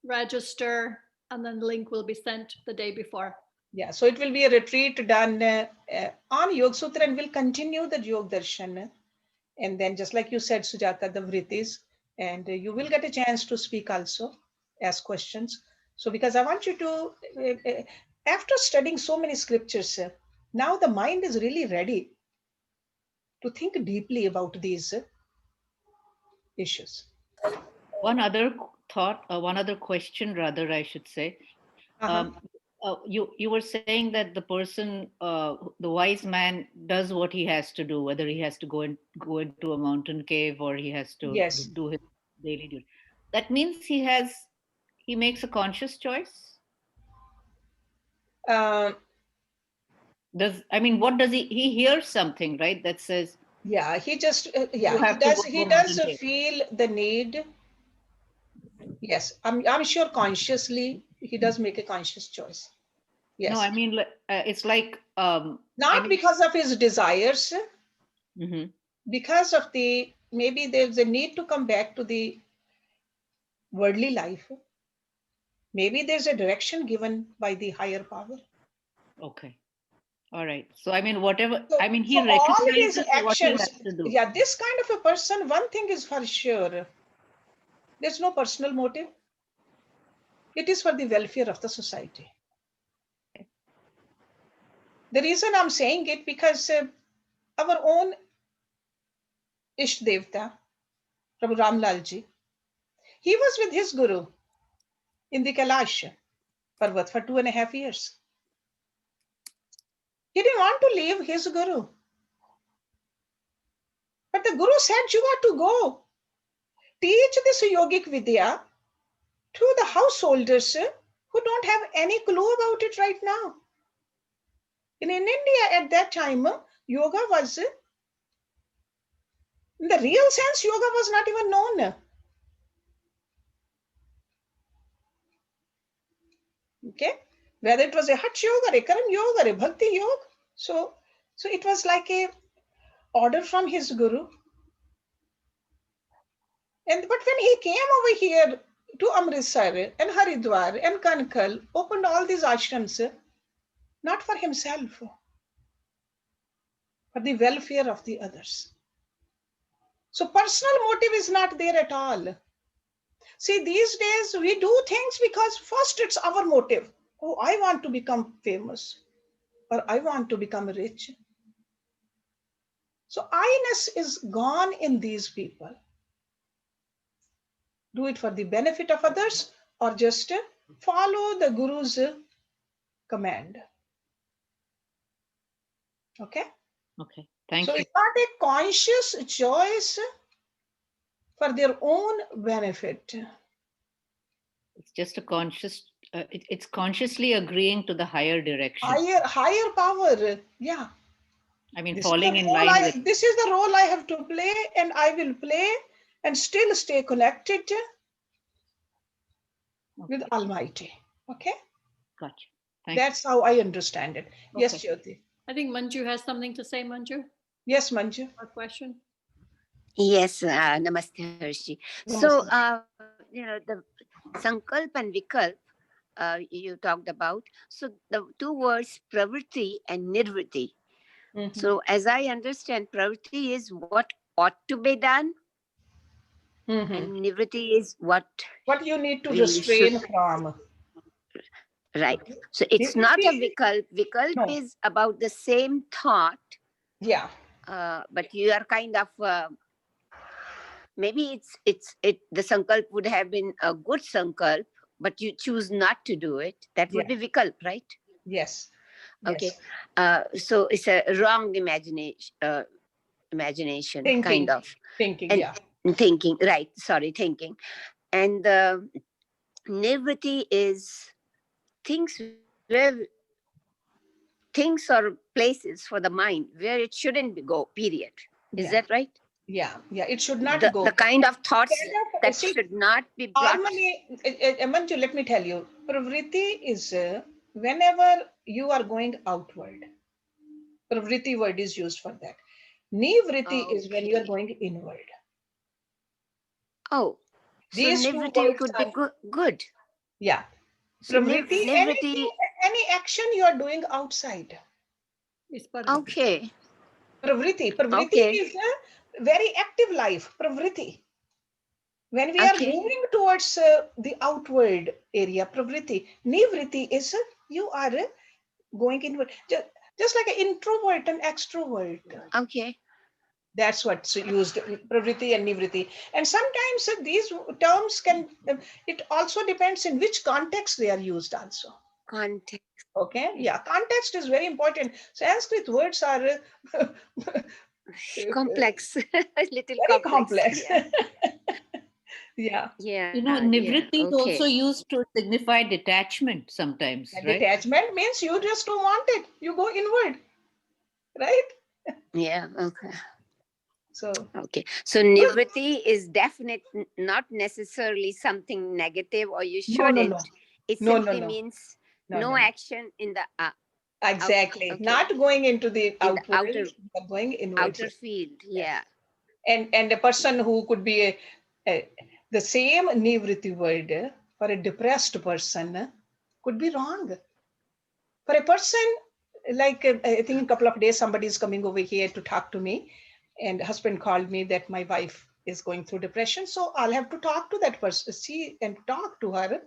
register, and then the link will be sent the day before. Yeah, so it will be a retreat done on Yoga Sutra, and we'll continue the Yoga Darshan. And then, just like you said, Sujata, the Vritis, and you will get a chance to speak also, ask questions. So because I want you to, after studying so many scriptures, now the mind is really ready to think deeply about these issues. One other thought, one other question, rather, I should say. You were saying that the person, the wise man, does what he has to do, whether he has to go into a mountain cave or he has to do his daily duty. That means he makes a conscious choice. What does he hears something, right? That says, yeah, he just he does feel the need. Yes, I'm sure consciously he does make a conscious choice. Yes. No, I mean, it's like not because of his desires, because of maybe there's a need to come back to the worldly life. Maybe there's a direction given by the higher power. Okay. All right. So I mean, whatever. So, he all his actions. what he has to do. Yeah, this kind of a person. One thing is for sure. There's no personal motive. It is for the welfare of the society. The reason I'm saying it because our own Ishta Devta, Prabhu Ramlal ji, he was with his guru in the Kailash Parvat for 2.5 years. He didn't want to leave his guru. But the guru said, you got to go. Teach this yogic vidya to the householders who don't have any clue about it right now. In India at that time, yoga was, in the real sense, yoga was not even known. Okay, whether it was a Hatch yoga, a Karam yoga, a Bhakti yoga. So it was like a order from his guru. But when he came over here to Amritsar and Haridwar and Kankal, opened all these ashrams, not for himself, for the welfare of the others. So personal motive is not there at all. See, these days we do things because first it's our motive. Oh, I want to become famous, or I want to become rich. So I-ness is gone in these people. Do it for the benefit of others or just follow the Guru's command. Okay? Okay, thank you. So it's not a conscious choice for their own benefit. It's just a conscious, it's consciously agreeing to the higher direction. Higher power, yeah. I mean, falling in line with. This is the role I have to play, and I will play and still stay connected with Almighty. Okay? Gotcha. That's how I understand it. Okay. Yes, Jyoti. I think Manju has something to say, Manju. Yes, Manju. A question? Yes, Namaste, Hershji. So, the Sankalp and Vikalp you talked about. So the two words pravritti and nirvritti. Mm-hmm. So as I understand, pravritti is what ought to be done. Mm-hmm. And nirvritti is what you need to refrain from. Right. So it's not a vikalp. Vikalp is about the same thought. Yeah. But you are kind of maybe the sankalp would have been a good sankalp, but you choose not to do it. That would be vikalp, right? Yes. Okay. Yes. So it's a wrong imagination, thinking, kind of thinking. And yeah. Thinking. Right. Sorry, thinking. And nirvritti is things where things or places for the mind where it shouldn't go, period. Is that right? Yeah, it should not go. The kind of thoughts that See, should not be brought. Harmony, Manju, let me tell you, pravriti is whenever you are going outward. Pravriti word is used for that. Nivriti is when you are going inward. Oh, These so two nivriti words could are, be good. Yeah. So Pravriti, nivriti, any action you are doing outside. okay. Pravriti Okay. is a very active life. Pravriti. When we are moving towards the outward area, pravriti. Nivriti is you are going inward. Just like an introvert and extrovert. Okay. That's what's used, pravriti and nivriti. And sometimes these terms can, it also depends in which context they are used also. Context. Okay, yeah, context is very important. Sanskrit words are complex, a little very complex. Yeah. You know, nivriti is also used to signify detachment sometimes, right? Detachment means you just don't want it. You go inward, right? Yeah, okay. So nivriti is definitely not necessarily something negative or you shouldn't. No. It simply means no action in the exactly. Not going into the outward, but going inward. Outer field, yeah. And a person who could be the same nivriti word for a depressed person could be wrong. For a person, like I think in a couple of days, somebody is coming over here to talk to me, and husband called me that my wife is going through depression. So I'll have to talk to that person, see and talk to her.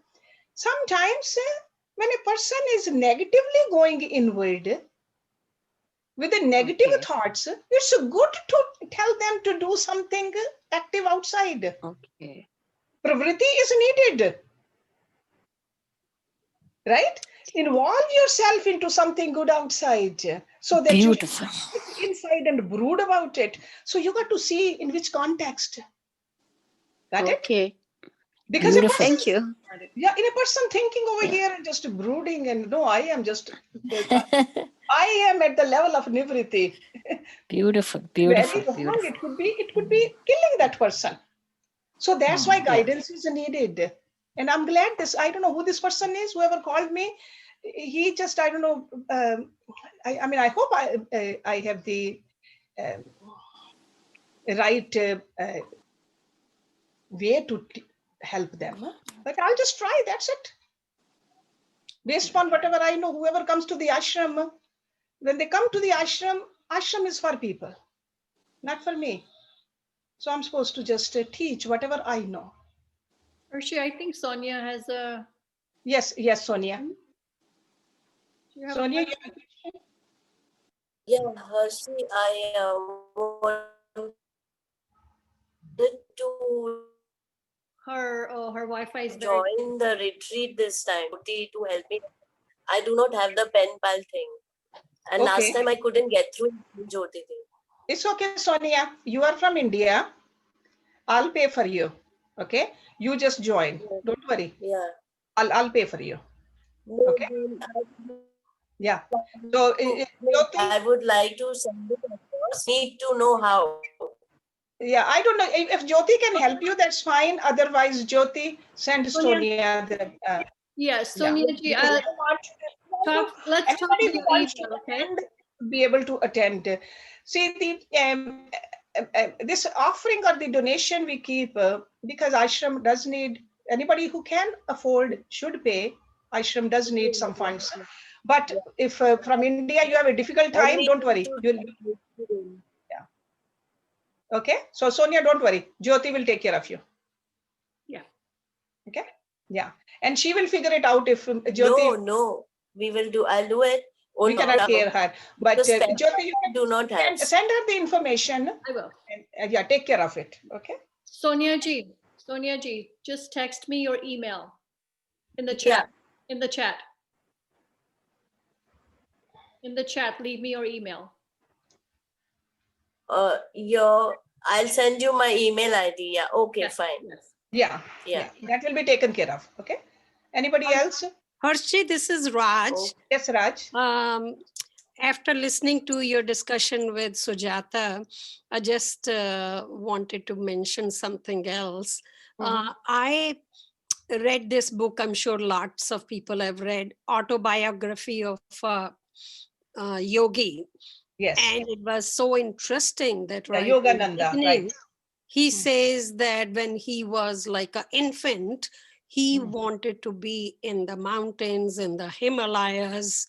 Sometimes when a person is negatively going inward with the negative thoughts, it's good to tell them to do something active outside. Okay. Pravriti is needed. Right? Involve yourself into something good outside so that you sit inside and brood about it. So you got to see in which context. Got it? Okay. Because Thank you. Yeah, in a person thinking over here and just brooding and no, I am just, I am at the level of nivriti. Beautiful. Very wrong. It could be killing that person. So that's why guidance is needed. And I'm glad I don't know who this person is, whoever called me. He just, I don't know. I mean, I hope I have the right way to help them. But I'll just try, that's it. Based on whatever I know, whoever comes to the ashram, when they come to the ashram is for people, not for me. So I'm supposed to just teach whatever I know. Hershey, I think Sonia has a... Yes, Sonia. Sonia, you have a question? Yeah, Hershey, I wanted to her Wi-Fi is join the retreat this time to help me. I do not have the pen pal thing. And last time I couldn't get through Jyoti thing. It's okay, Sonia. You are from India. I'll pay for you. Okay? You just join. Don't worry. Yeah. I'll pay for you. Okay? Yeah. So I would like to send it across. Need to know how. Yeah, I don't know. If Jyoti can help you, that's fine. Otherwise, Jyoti, send Sonia. Yes, Sonia ji, let's talk to your email, okay? Be able to attend. See, this offering or the donation we keep, because ashram does need, anybody who can afford should pay. Ashram does need some funds. But if from India you have a difficult time, don't worry. Okay, so Sonia, don't worry. Jyoti will take care of you. Yeah. Okay. Yeah, and she will figure it out if Jyoti. No, we will do. I'll do it. We cannot hear her, but Jyoti, you do not have. Send her the information. I will. And yeah, take care of it. Okay. Sonia ji, just text me your email in the chat. Yeah. In the chat. In the chat, leave me your email. I'll send you my email ID. Yeah. Okay, yes, fine. Yes. Yeah. That will be taken care of. Okay. Anybody else? Hershey, this is Raj. Yes, Raj. after listening to your discussion with Sujata, I just wanted to mention something else. I read this book, I'm sure lots of people have read, Autobiography of a Yogi. Yes. And it was so interesting that Yeah, right in the Yogananda, beginning, right. he says that when he was like an infant, he Mm. wanted to be in the mountains, in the Himalayas,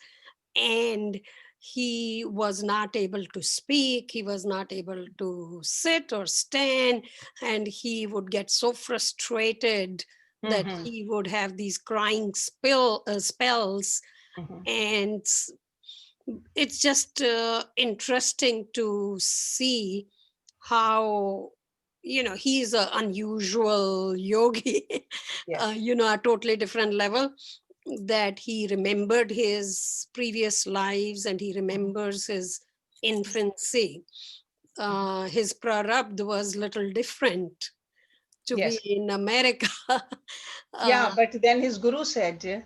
and he was not able to speak, he was not able to sit or stand, and he would get so frustrated that Mhm. he would have these crying spells. Mhm. And it's just interesting to see how, you know, he's an unusual yogi, Yes. you know, a totally different level, that he remembered his previous lives and he remembers his infancy. His prarabdha was little different to be Yes. in America. Yeah, but then his guru said,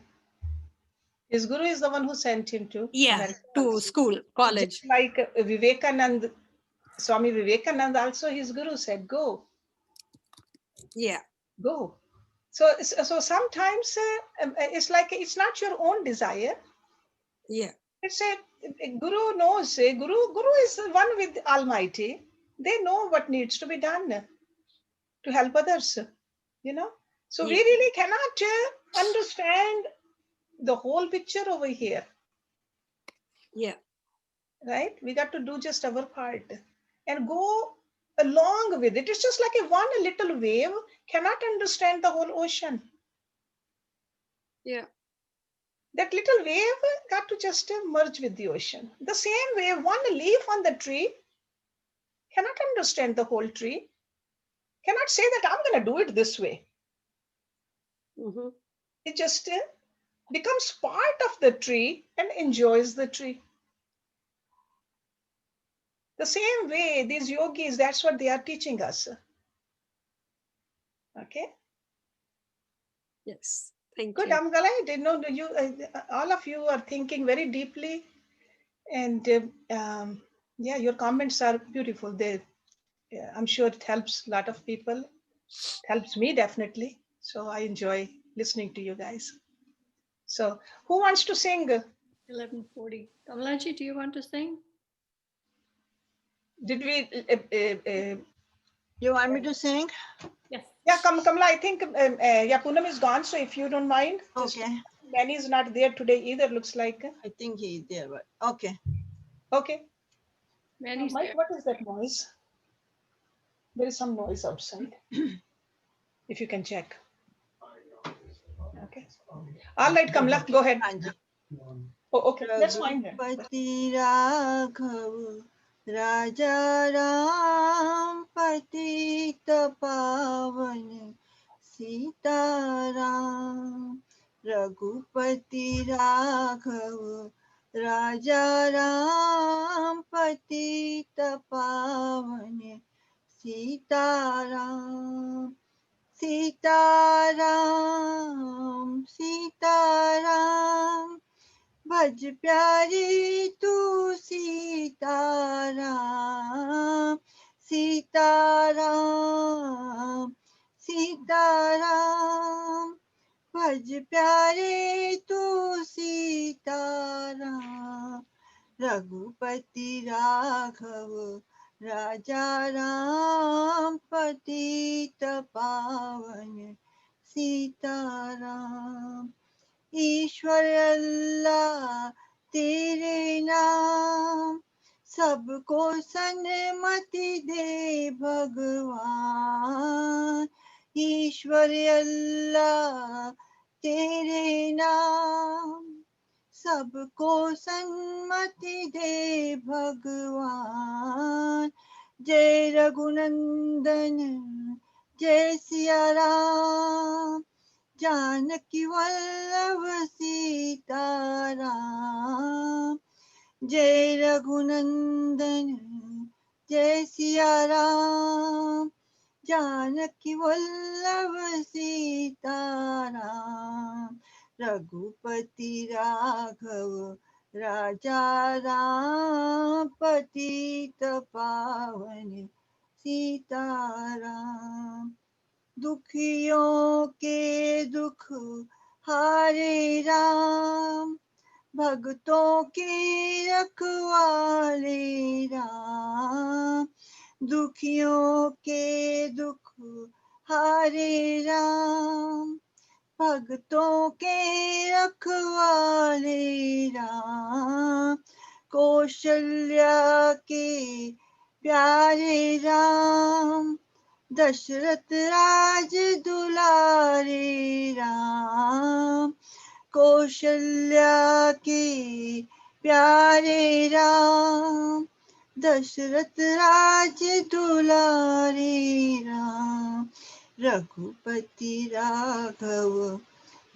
his guru is the one who sent him to Yeah, America to also. school, college. Just like Vivekanand, Swami Vivekanand also, his guru said, go, Yeah. go. So sometimes it's like it's not your own desire. Yeah. It's a guru knows. Guru is the one with Almighty. They know what needs to be done to help others. You know. So we Yeah. really cannot understand the whole picture over here, Yeah. right? We got to do just our part and go along with it. It's just like a one little wave cannot understand the whole ocean. Yeah. That little wave got to just merge with the ocean. The same way, one leaf on the tree cannot understand the whole tree, cannot say that I'm going to do it this way. Mm-hmm. It just becomes part of the tree and enjoys the tree. The same way, these yogis, that's what they are teaching us. Okay. Yes. Thank Good. you. I'm glad. You know, you all of you are thinking very deeply, and yeah, your comments are beautiful. I'm sure it helps a lot of people. It helps me definitely. So I enjoy listening to you guys. So who wants to sing? 11:40. Kamalaji, do you want to sing? Did we? You want me to sing? Yes. Yeah, Kamala. I think yeah, Poonam is gone. So if you don't mind, Okay. Manny is not there today either. Looks like. I think he's there, but okay. Okay. Manny's Mike, there. what is that noise? There is some noise outside. If you can check. Okay. All right, Kamala, go ahead. Oh, okay, that's fine then. Ragupati Raghav Raja Ram Patita Pavan Sita Ram Ragupati Raghav Raja Ram Patita Pavan Sita Ram Sita Ram Sita Ram भज प्यारी तू सीताराम सीताराम सीताराम भज प्यारे तू सीताराम रघुपति राघव राजा राम पतित पावन सीताराम ईश्वर अल्लाह तेरे नाम सबको सन्मति दे भगवान ईश्वर अल्लाह तेरे नाम सबको सन्मति दे भगवान जय रघुनंदन जय सिया राम जानकी वल्लभ सीताराम जय रघुनंदन जय सिया राम जानकी वल्लभ सीताराम रघुपति राघव राजा राम पतित पावन सीताराम। दुखियों के दुख हारे राम, भक्तों के रखवाले राम। दुखियों के दुख हारे राम, भक्तों के रखवाले राम। कौशल्या के प्यारे राम, दशरथ राज दुलारे राम। कौशल्या के प्यारे राम, दशरथ राज दुलारे राम। रघुपति राघव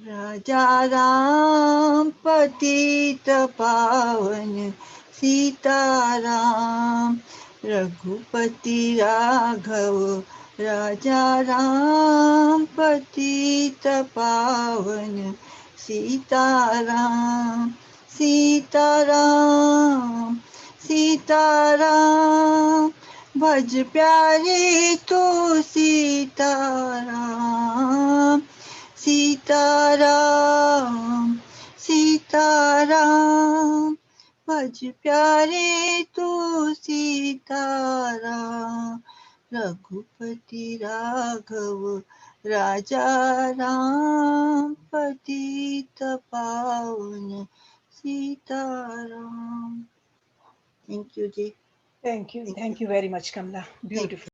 राजा राम, पतित पावन सीताराम। रघुपति राघव राजा राम, पतित पावन सीताराम। सीताराम सीताराम, भज प्यारे तो सीताराम। सीताराम सीताराम, भज प्यारे तो सीताराम। रघुपति राघव राजा राम, पतित पावन Sitaram. Thank you, Ji. Thank you very much, Kamla. Thank you. Beautiful.